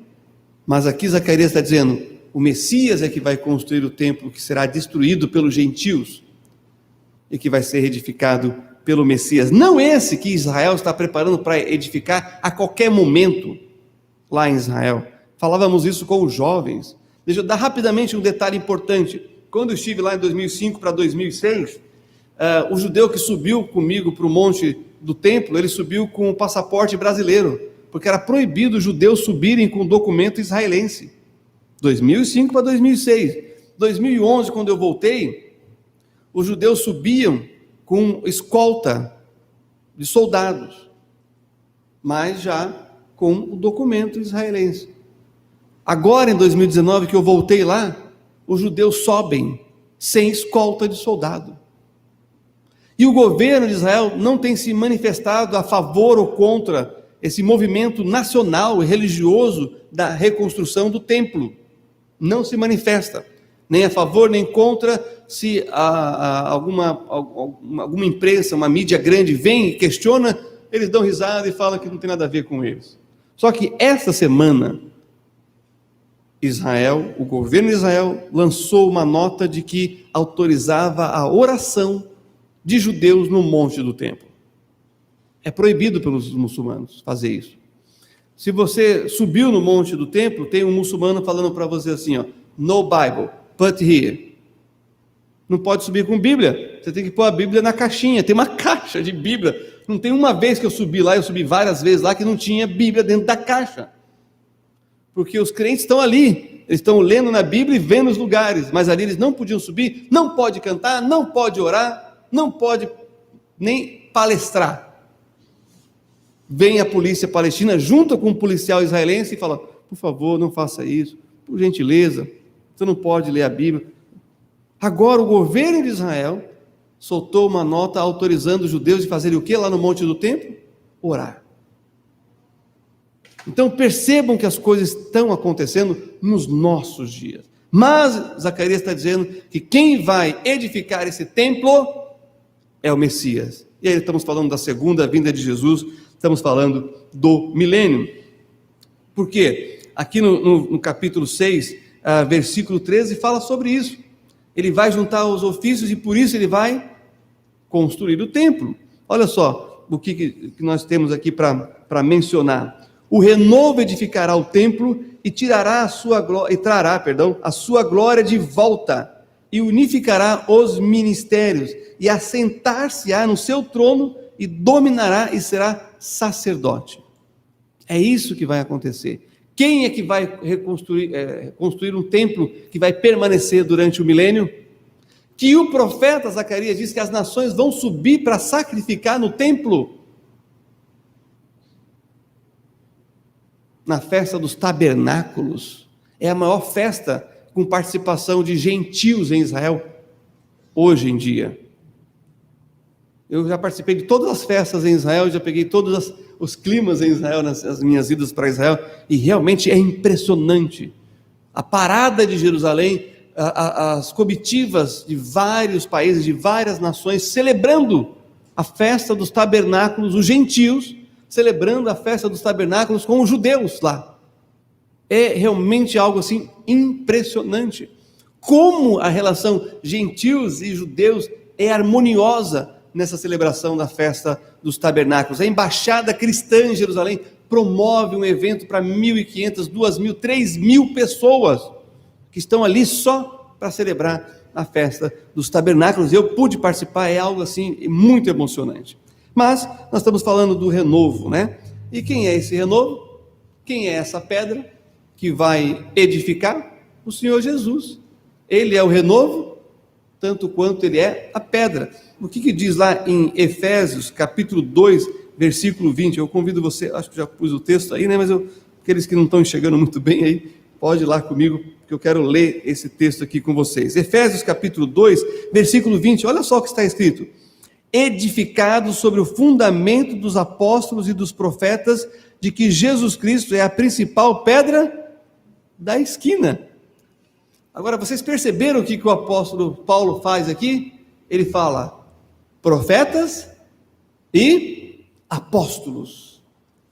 Mas aqui Zacarias está dizendo, o Messias é que vai construir o templo que será destruído pelos gentios, e que vai ser edificado pelo Messias, não esse que Israel está preparando para edificar a qualquer momento lá em Israel. Falávamos isso com os jovens. Deixa eu dar rapidamente um detalhe importante. Quando eu estive lá em 2005 para 2006, o judeu que subiu comigo para o monte do templo, ele subiu com o passaporte brasileiro, porque era proibido os judeus subirem com documento israelense. 2005 para 2006. 2011, quando eu voltei, os judeus subiam com escolta de soldados, mas já com o documento israelense. Agora, em 2019, que eu voltei lá, os judeus sobem sem escolta de soldado. E o governo de Israel não tem se manifestado a favor ou contra esse movimento nacional e religioso da reconstrução do templo. Não se manifesta, nem a favor nem contra. Se alguma imprensa, uma mídia grande vem e questiona, eles dão risada e falam que não tem nada a ver com eles. Só que essa semana, Israel, o governo de Israel, lançou uma nota de que autorizava a oração de judeus no monte do templo. É proibido pelos muçulmanos fazer isso. Se você subiu no monte do templo, tem um muçulmano falando para você assim, no Bible, put here. Não pode subir com Bíblia, você tem que pôr a Bíblia na caixinha, tem uma caixa de Bíblia. Não tem uma vez que eu subi lá, eu subi várias vezes lá, que não tinha Bíblia dentro da caixa. Porque os crentes estão ali, eles estão lendo na Bíblia e vendo os lugares, mas ali eles não podiam subir, não pode cantar, não pode orar, não pode nem palestrar. Vem a polícia palestina junto com o policial israelense e fala, por favor, não faça isso, por gentileza, você não pode ler a Bíblia. Agora o governo de Israel soltou uma nota autorizando os judeus a fazerem o que lá no monte do templo? Orar. Então percebam que as coisas estão acontecendo nos nossos dias. Mas Zacarias está dizendo que quem vai edificar esse templo é o Messias. E aí estamos falando da segunda vinda de Jesus, estamos falando do milênio. Por quê? Aqui no capítulo 6, versículo 13, fala sobre isso. Ele vai juntar os ofícios e por isso ele vai construir o templo. Olha só o que nós temos aqui para mencionar. O renovo edificará o templo e trará a sua glória de volta e unificará os ministérios e assentar-se-á no seu trono e dominará e será sacerdote. É isso que vai acontecer. Quem é que vai construir um templo que vai permanecer durante o milênio? Que o profeta Zacarias diz que as nações vão subir para sacrificar no templo. Na festa dos tabernáculos. É a maior festa com participação de gentios em Israel, hoje em dia. Eu já participei de todas as festas em Israel, já peguei todos os climas em Israel, nas minhas idas para Israel, e realmente é impressionante. A parada de Jerusalém, as comitivas de vários países, de várias nações, celebrando a festa dos tabernáculos, os gentios, celebrando a festa dos tabernáculos com os judeus lá. É realmente algo assim impressionante. Como a relação gentios e judeus é harmoniosa nessa celebração da festa dos tabernáculos. A embaixada cristã em Jerusalém promove um evento para 1.500, 2.000, 3.000 pessoas que estão ali só para celebrar a festa dos tabernáculos. Eu pude participar, é algo assim muito emocionante. Mas nós estamos falando do renovo, né? E quem é esse renovo? Quem é essa pedra que vai edificar? O Senhor Jesus. Ele é o renovo, tanto quanto ele é a pedra. O que diz lá em Efésios, capítulo 2, versículo 20? Eu convido você, acho que já pus o texto aí, né? Mas aqueles que não estão enxergando muito bem aí, pode ir lá comigo, que eu quero ler esse texto aqui com vocês. Efésios capítulo 2, versículo 20, olha só o que está escrito: edificado sobre o fundamento dos apóstolos e dos profetas, de que Jesus Cristo é a principal pedra da esquina. Agora, vocês perceberam o que o apóstolo Paulo faz aqui? Ele fala profetas e apóstolos.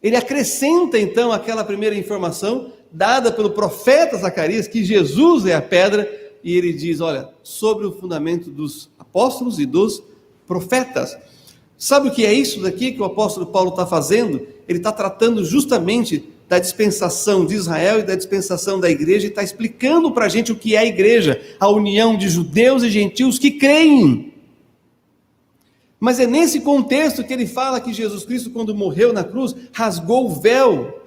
Ele acrescenta então aquela primeira informação dada pelo profeta Zacarias, que Jesus é a pedra, e ele diz, olha, sobre o fundamento dos apóstolos e dos profetas. Sabe o que é isso daqui que o apóstolo Paulo está fazendo? Ele está tratando justamente da dispensação de Israel e da dispensação da igreja, e está explicando para a gente o que é a igreja, a união de judeus e gentios que creem. Mas é nesse contexto que ele fala que Jesus Cristo, quando morreu na cruz, rasgou o véu,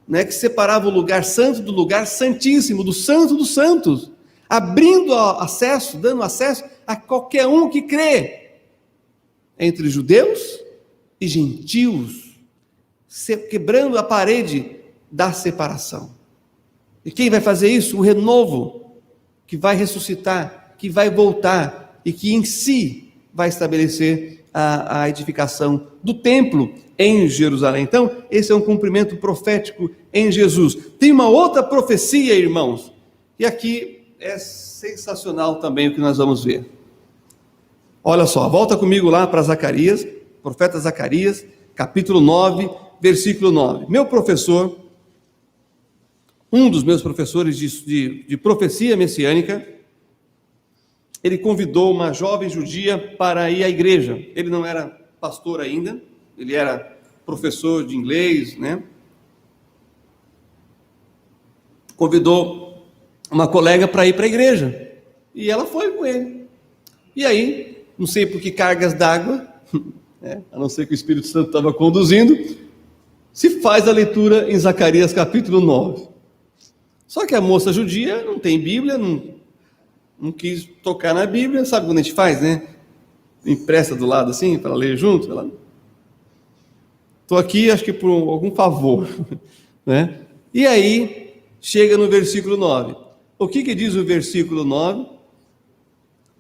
né, que separava o lugar santo do lugar santíssimo, do santo dos santos, abrindo acesso, dando acesso a qualquer um que crê, entre judeus e gentios, quebrando a parede da separação. E quem vai fazer isso? O renovo, que vai ressuscitar, que vai voltar, e que em si vai estabelecer a edificação do templo em Jerusalém. Então, esse é um cumprimento profético em Jesus. Tem uma outra profecia, irmãos, e aqui é sensacional também o que nós vamos ver. Olha só, volta comigo lá para Zacarias, profeta Zacarias, capítulo 9, versículo 9. Meu professor, um dos meus professores de profecia messiânica, ele convidou uma jovem judia para ir à igreja. Ele não era pastor ainda, ele era professor de inglês, né? Convidou uma colega para ir para a igreja, e ela foi com ele. E aí, não sei por que cargas d'água, a não ser que o Espírito Santo estava conduzindo, se faz a leitura em Zacarias capítulo 9. Só que a moça judia não tem Bíblia, não quis tocar na Bíblia. Sabe quando a gente faz, né? Empresta do lado assim, para ler junto. Ela, estou aqui, acho que por algum favor, né? E aí, chega no versículo 9. O que diz o versículo 9?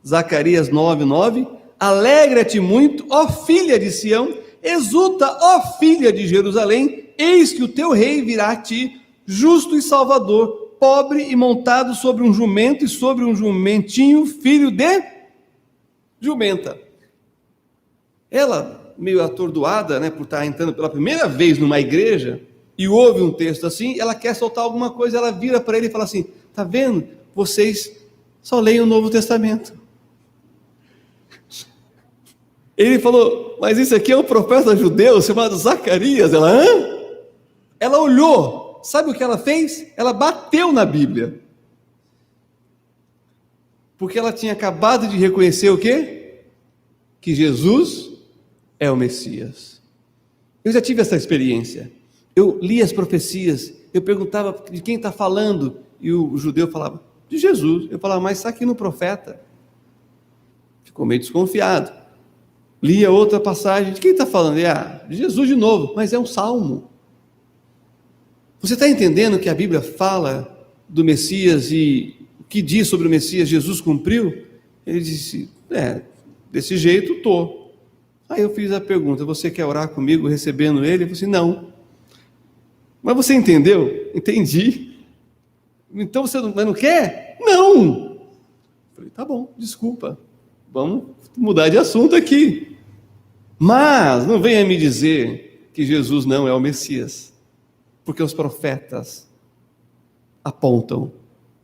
Zacarias 9, 9. Alegra-te muito, ó filha de Sião, exulta, ó filha de Jerusalém, eis que o teu rei virá a ti, justo e salvador, pobre e montado sobre um jumento e sobre um jumentinho, filho de jumenta. Ela, meio atordoada, né, por estar entrando pela primeira vez numa igreja, e ouve um texto assim, ela quer soltar alguma coisa, ela vira para ele e fala assim, tá vendo? Vocês só leem o Novo Testamento. Ele falou, mas isso aqui é um profeta judeu chamado Zacarias. Ela, hã? Ela olhou, sabe o que ela fez? Ela bateu na Bíblia. Porque ela tinha acabado de reconhecer o quê? Que Jesus é o Messias. Eu já tive essa experiência. Eu li as profecias, eu perguntava de quem está falando, e o judeu falava, de Jesus. Eu falava, mas está aqui no profeta. Ficou meio desconfiado. Lia outra passagem, de quem está falando? De Jesus de novo, mas é um salmo. Você está entendendo que a Bíblia fala do Messias, e o que diz sobre o Messias Jesus cumpriu? Ele disse, desse jeito estou. Aí eu fiz a pergunta: você quer orar comigo recebendo ele? Ele falou assim: não. Mas você entendeu? Entendi. Então você não quer? Não. Eu falei: tá bom, desculpa. Vamos mudar de assunto aqui. Mas não venha me dizer que Jesus não é o Messias, porque os profetas apontam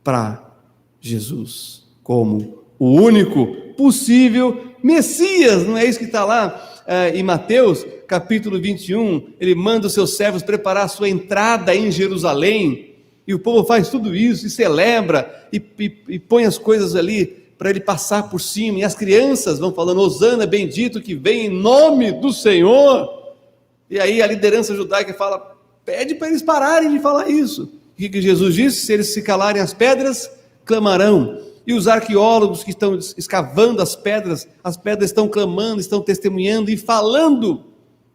para Jesus como o único possível Messias. Não é isso que está lá em Mateus capítulo 21? Ele manda os seus servos preparar a sua entrada em Jerusalém, e o povo faz tudo isso, e celebra, e põe as coisas ali para ele passar por cima, e as crianças vão falando: Hosana, bendito que vem em nome do Senhor. E aí a liderança judaica fala: pede para eles pararem de falar isso. O que Jesus disse? Se eles se calarem, as pedras clamarão. E os arqueólogos que estão escavando as pedras estão clamando, estão testemunhando e falando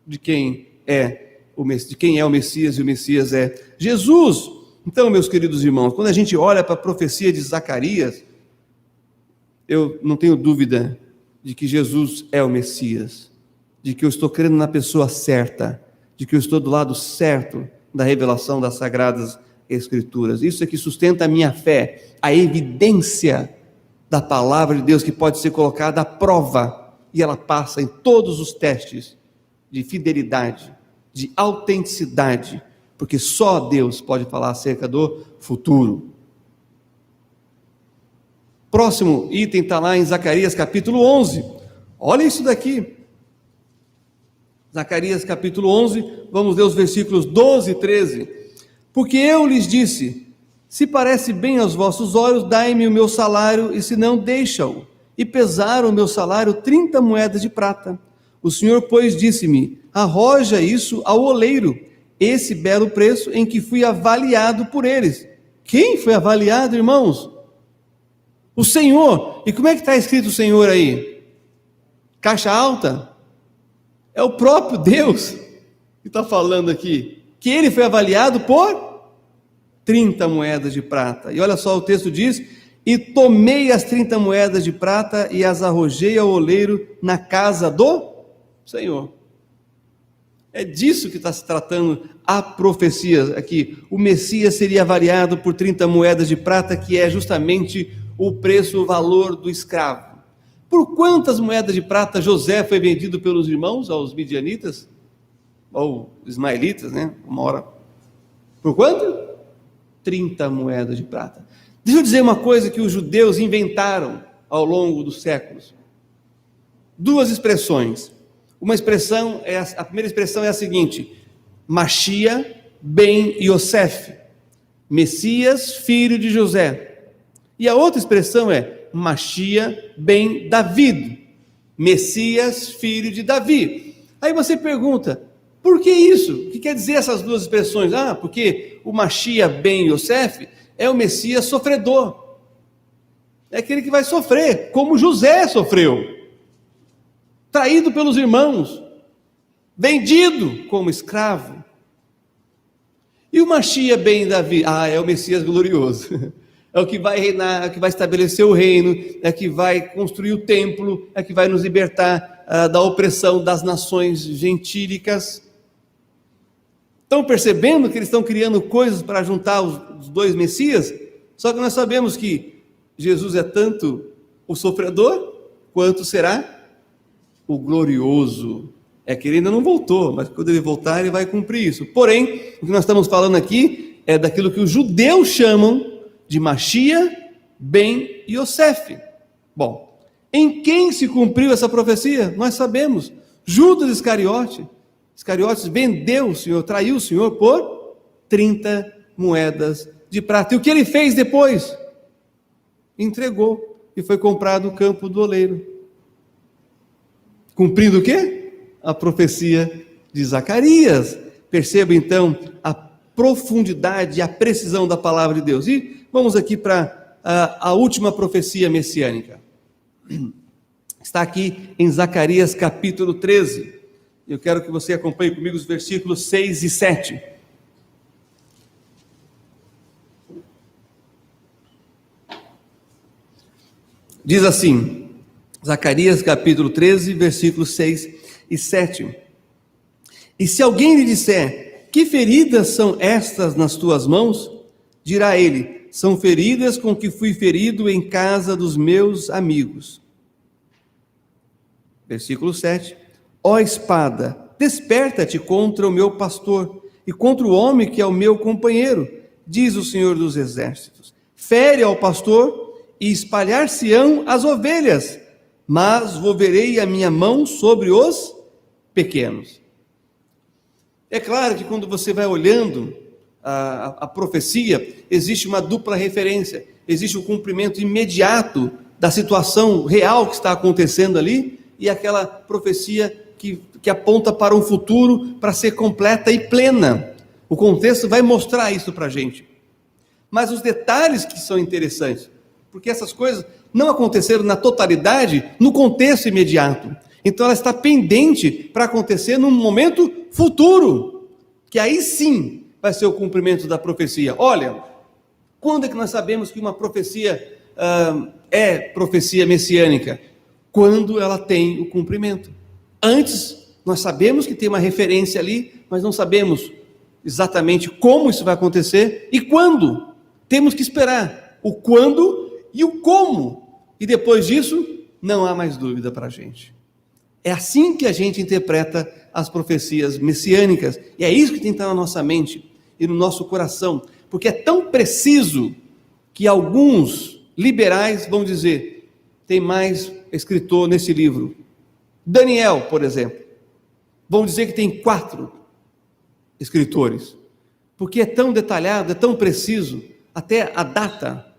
de quem é o Messias, e o Messias é Jesus. Então, meus queridos irmãos, quando a gente olha para a profecia de Zacarias, eu não tenho dúvida de que Jesus é o Messias, de que eu estou crendo na pessoa certa, de que eu estou do lado certo da revelação das Sagradas Escrituras. Isso é que sustenta a minha fé, a evidência da palavra de Deus, que pode ser colocada à prova, e ela passa em todos os testes de fidelidade, de autenticidade, porque só Deus pode falar acerca do futuro. Próximo item está lá em Zacarias capítulo 11. Olha isso daqui. Zacarias capítulo 11, vamos ler os versículos 12 e 13. Porque eu lhes disse: se parece bem aos vossos olhos, dai-me o meu salário, e se não, deixa-o. E pesaram o meu salário 30 moedas de prata. O Senhor, pois, disse-me: arroja isso ao oleiro, esse belo preço em que fui avaliado por eles. Quem foi avaliado, irmãos? O Senhor. E como é que está escrito o Senhor aí? Caixa alta? É o próprio Deus que está falando aqui, que ele foi avaliado por 30 moedas de prata. E olha só, o texto diz: e tomei as 30 moedas de prata e as arrojei ao oleiro na casa do Senhor. É disso que está se tratando a profecia aqui. O Messias seria avaliado por 30 moedas de prata, que é justamente o preço, o valor do escravo. Por quantas moedas de prata José foi vendido pelos irmãos aos midianitas? Ou ismaelitas, né? Uma hora. Por quanto? 30 moedas de prata. Deixa eu dizer uma coisa que os judeus inventaram ao longo dos séculos. Duas expressões. Uma expressão, a primeira expressão é a seguinte: Machia ben Yosef, Messias, filho de José. E a outra expressão é Machia ben David, Messias, filho de Davi. Aí você pergunta: por que isso? O que quer dizer essas duas expressões? Porque o Machia ben Yosef é o Messias sofredor. É aquele que vai sofrer, como José sofreu. Traído pelos irmãos, vendido como escravo. E o Machia ben Davi? É o Messias glorioso. É o que vai reinar, é o que vai estabelecer o reino, é o que vai construir o templo, é o que vai nos libertar da opressão das nações gentílicas. Estão percebendo que eles estão criando coisas para juntar os dois Messias? Só que nós sabemos que Jesus é tanto o sofredor, quanto será o glorioso. É que ele ainda não voltou, mas quando ele voltar, ele vai cumprir isso. Porém, o que nós estamos falando aqui é daquilo que os judeus chamam de Machia ben Yosef. Bom, em quem se cumpriu essa profecia? Nós sabemos. Judas Iscariote. Iscariotes vendeu o Senhor, traiu o Senhor por 30 moedas de prata. E o que ele fez depois? Entregou e foi comprado o campo do oleiro. Cumprindo o quê? A profecia de Zacarias. Perceba então a profundidade e a precisão da palavra de Deus. E vamos aqui para a última profecia messiânica. Está aqui em Zacarias capítulo 13. Eu quero que você acompanhe comigo os versículos 6 e 7. Diz assim, Zacarias capítulo 13, versículo 6: e 7. E se alguém lhe disser: que feridas são estas nas tuas mãos? Dirá ele: são feridas com que fui ferido em casa dos meus amigos. Versículo 7. Ó espada, desperta-te contra o meu pastor e contra o homem que é o meu companheiro, diz o Senhor dos Exércitos. Fere ao pastor e espalhar-se-ão as ovelhas, mas volverei a minha mão sobre os pequenos. É claro que quando você vai olhando a profecia, existe uma dupla referência, existe o cumprimento imediato da situação real que está acontecendo ali, e aquela profecia que aponta para um futuro para ser completa e plena. O contexto vai mostrar isso para a gente. Mas os detalhes que são interessantes, porque essas coisas não aconteceram na totalidade no contexto imediato. Então ela está pendente para acontecer num momento futuro, que aí sim vai ser o cumprimento da profecia. Olha, quando é que nós sabemos que uma profecia é profecia messiânica? Quando ela tem o cumprimento. Antes, nós sabemos que tem uma referência ali, mas não sabemos exatamente como isso vai acontecer e quando. Temos que esperar o quando e o como. E depois disso, não há mais dúvida para a gente. É assim que a gente interpreta as profecias messiânicas. E é isso que tem que estar na nossa mente e no nosso coração. Porque é tão preciso que alguns liberais vão dizer: tem mais escritor nesse livro. Daniel, por exemplo. Vão dizer que tem 4 escritores. Porque é tão detalhado, é tão preciso, até a data,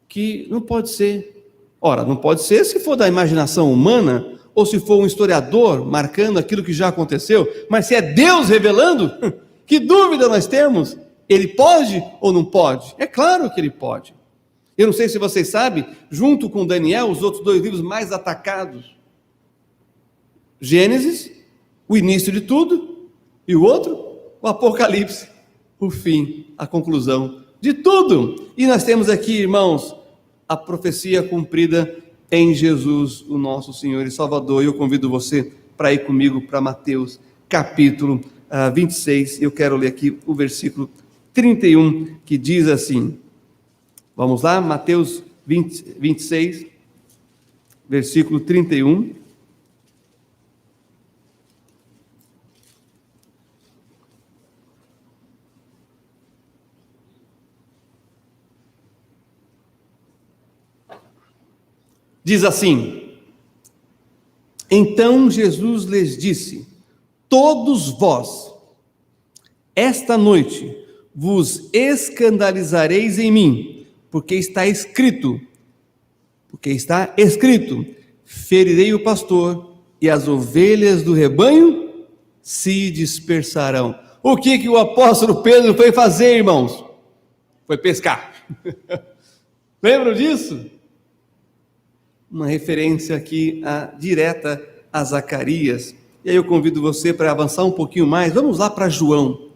que não pode ser. Ora, não pode ser se for da imaginação humana, ou se for um historiador marcando aquilo que já aconteceu, mas se é Deus revelando, que dúvida nós temos? Ele pode ou não pode? É claro que ele pode. Eu não sei se vocês sabem, junto com Daniel, os outros 2 livros mais atacados, Gênesis, o início de tudo, e o outro, o Apocalipse, o fim, a conclusão de tudo. E nós temos aqui, irmãos, a profecia cumprida em Jesus, o nosso Senhor e Salvador. E eu convido você para ir comigo para Mateus, capítulo 26. Eu quero ler aqui o versículo 31, que diz assim. Vamos lá, Mateus 26, versículo 31. Diz assim: então Jesus lhes disse: todos vós, esta noite, vos escandalizareis em mim, porque está escrito, ferirei o pastor, e as ovelhas do rebanho se dispersarão. O que o apóstolo Pedro foi fazer, irmãos? Foi pescar. Lembram disso? Uma referência aqui direta a Zacarias. E aí eu convido você para avançar um pouquinho mais. Vamos lá para João.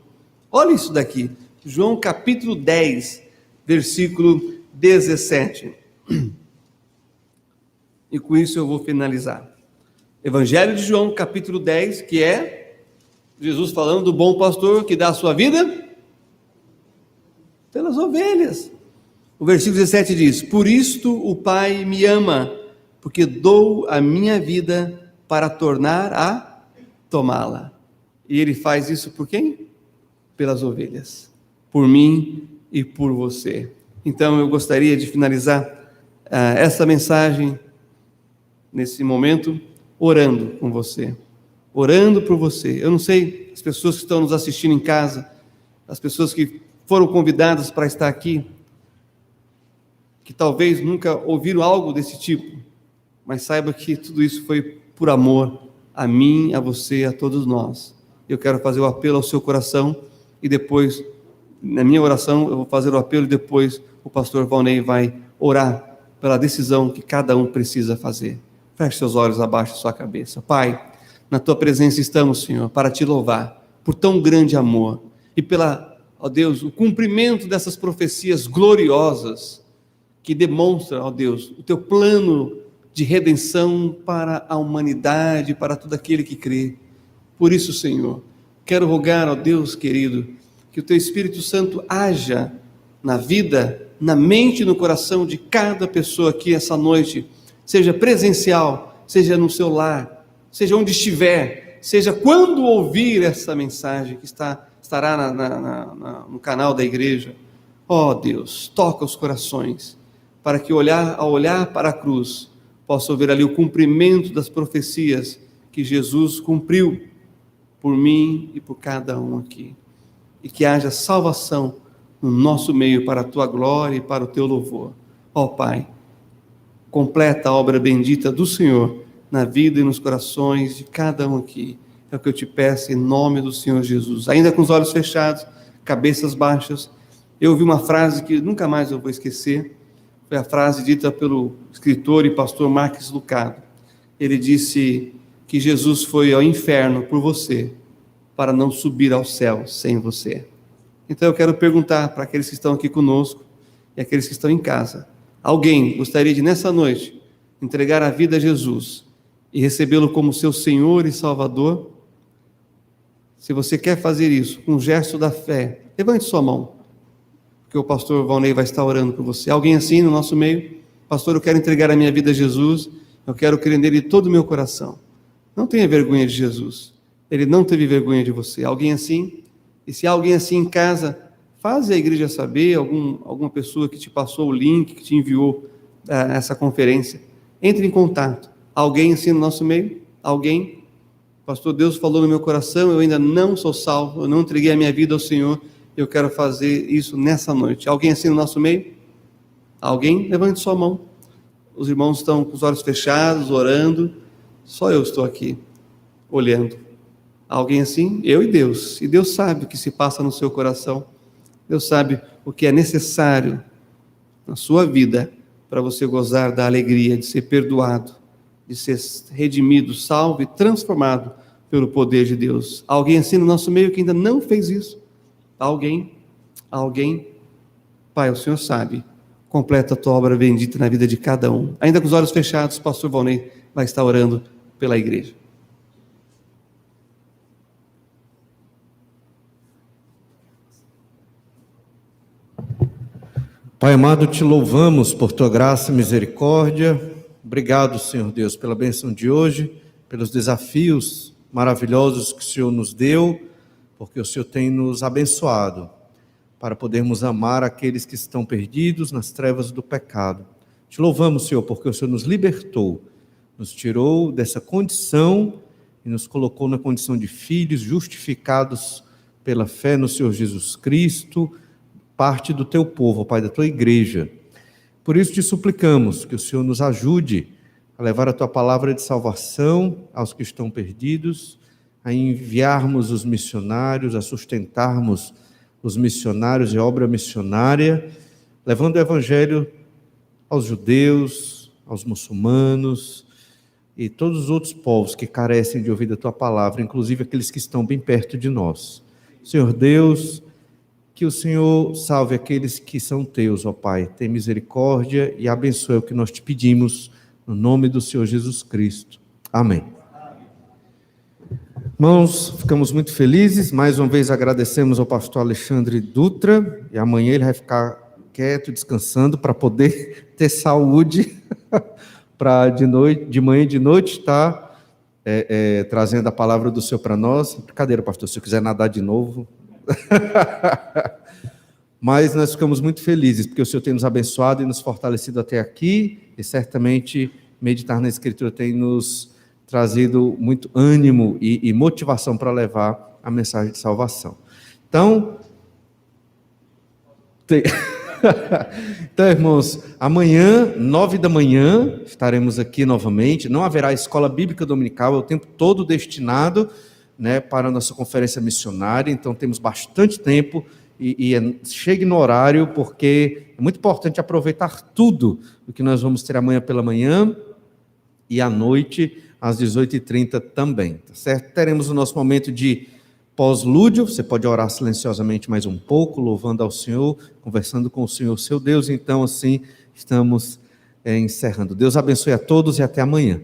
Olha isso daqui. João capítulo 10, versículo 17. E com isso eu vou finalizar. Evangelho de João, capítulo 10, que é Jesus falando do bom pastor que dá a sua vida pelas ovelhas. O versículo 17 diz: por isto o Pai me ama, porque dou a minha vida para tornar a tomá-la. E ele faz isso por quem? Pelas ovelhas, por mim e por você. Então eu gostaria de finalizar essa mensagem nesse momento orando com você, orando por você. Eu não sei, as pessoas que estão nos assistindo em casa, as pessoas que foram convidadas para estar aqui, que talvez nunca ouviram algo desse tipo, mas saiba que tudo isso foi por amor a mim, a você, a todos nós. Eu quero fazer o apelo ao seu coração e depois, na minha oração, eu vou fazer o apelo e depois o pastor Valnei vai orar pela decisão que cada um precisa fazer. Feche seus olhos, abaixe sua cabeça. Pai, na tua presença estamos, Senhor, para te louvar por tão grande amor e pela, ó Deus, o cumprimento dessas profecias gloriosas que demonstram, ó Deus, o teu plano de redenção para a humanidade, para todo aquele que crê. Por isso, Senhor, quero rogar ao Deus querido, que o Teu Espírito Santo haja na vida, na mente e no coração de cada pessoa aqui essa noite, seja presencial, seja no seu lar, seja onde estiver, seja quando ouvir essa mensagem que estará no canal da igreja. Ó Deus, toca os corações, para que ao olhar para a cruz, possa ver ali o cumprimento das profecias que Jesus cumpriu por mim e por cada um aqui. E que haja salvação no nosso meio para a Tua glória e para o Teu louvor. Ó Pai, completa a obra bendita do Senhor na vida e nos corações de cada um aqui. É o que eu te peço em nome do Senhor Jesus. Ainda com os olhos fechados, cabeças baixas, eu ouvi uma frase que nunca mais eu vou esquecer. Foi a frase dita pelo escritor e pastor Marques Lucado. Ele disse que Jesus foi ao inferno por você, para não subir ao céu sem você. Então eu quero perguntar para aqueles que estão aqui conosco e aqueles que estão em casa: alguém gostaria de nessa noite entregar a vida a Jesus e recebê-lo como seu Senhor e Salvador? Se você quer fazer isso com um gesto da fé, levante sua mão, porque o pastor Valnei vai estar orando por você. Alguém assim no nosso meio? Pastor, eu quero entregar a minha vida a Jesus, eu quero crer nele de todo o meu coração. Não tenha vergonha de Jesus, ele não teve vergonha de você. Alguém assim? E se há alguém assim em casa, faz a igreja saber, alguma pessoa que te passou o link, que te enviou essa conferência. Entre em contato. Alguém assim no nosso meio? Alguém? Pastor, Deus falou no meu coração, eu ainda não sou salvo, eu não entreguei a minha vida ao Senhor, eu quero fazer isso nessa noite. Alguém assim no nosso meio? Alguém? Levante sua mão. Os irmãos estão com os olhos fechados, orando, só eu estou aqui, olhando. Alguém assim? Eu e Deus. E Deus sabe o que se passa no seu coração. Deus sabe o que é necessário na sua vida para você gozar da alegria de ser perdoado, de ser redimido, salvo e transformado pelo poder de Deus. Alguém assim no nosso meio que ainda não fez isso? Alguém? Pai, o Senhor sabe. Completa a Tua obra bendita na vida de cada um. Ainda com os olhos fechados, o pastor Valnei vai estar orando pela igreja. Pai amado, te louvamos por Tua graça e misericórdia. Obrigado, Senhor Deus, pela bênção de hoje, pelos desafios maravilhosos que o Senhor nos deu, porque o Senhor tem nos abençoado para podermos amar aqueles que estão perdidos nas trevas do pecado. Te louvamos, Senhor, porque o Senhor nos libertou, nos tirou dessa condição e nos colocou na condição de filhos justificados pela fé no Senhor Jesus Cristo, parte do Teu povo, Pai, da Tua igreja. Por isso te suplicamos que o Senhor nos ajude a levar a Tua palavra de salvação aos que estão perdidos, a enviarmos os missionários, a sustentarmos os missionários e a obra missionária, levando o Evangelho aos judeus, aos muçulmanos e todos os outros povos que carecem de ouvir a Tua palavra, inclusive aqueles que estão bem perto de nós. Senhor Deus, que o Senhor salve aqueles que são Teus, ó Pai. Tem misericórdia e abençoe o que nós te pedimos, no nome do Senhor Jesus Cristo. Amém. Irmãos, ficamos muito felizes. Mais uma vez agradecemos ao pastor Alexandre Dutra. E amanhã ele vai ficar quieto, descansando, para poder ter saúde, para de manhã e de noite estar trazendo a palavra do Senhor para nós. Brincadeira, pastor, se eu quiser nadar de novo... Mas nós ficamos muito felizes, porque o Senhor tem nos abençoado e nos fortalecido até aqui, e certamente meditar na Escritura tem nos trazido muito ânimo e motivação para levar a mensagem de salvação. Então, irmãos, amanhã, 9 da manhã, estaremos aqui novamente. Não haverá escola bíblica dominical, é o tempo todo destinado, para a nossa conferência missionária, então temos bastante tempo e chegue no horário, porque é muito importante aproveitar tudo o que nós vamos ter amanhã pela manhã e à noite, às 18h30 também, tá certo? Teremos o nosso momento de pós-lúdio, você pode orar silenciosamente mais um pouco, louvando ao Senhor, conversando com o Senhor, seu Deus. Então assim, estamos encerrando. Deus abençoe a todos e até amanhã.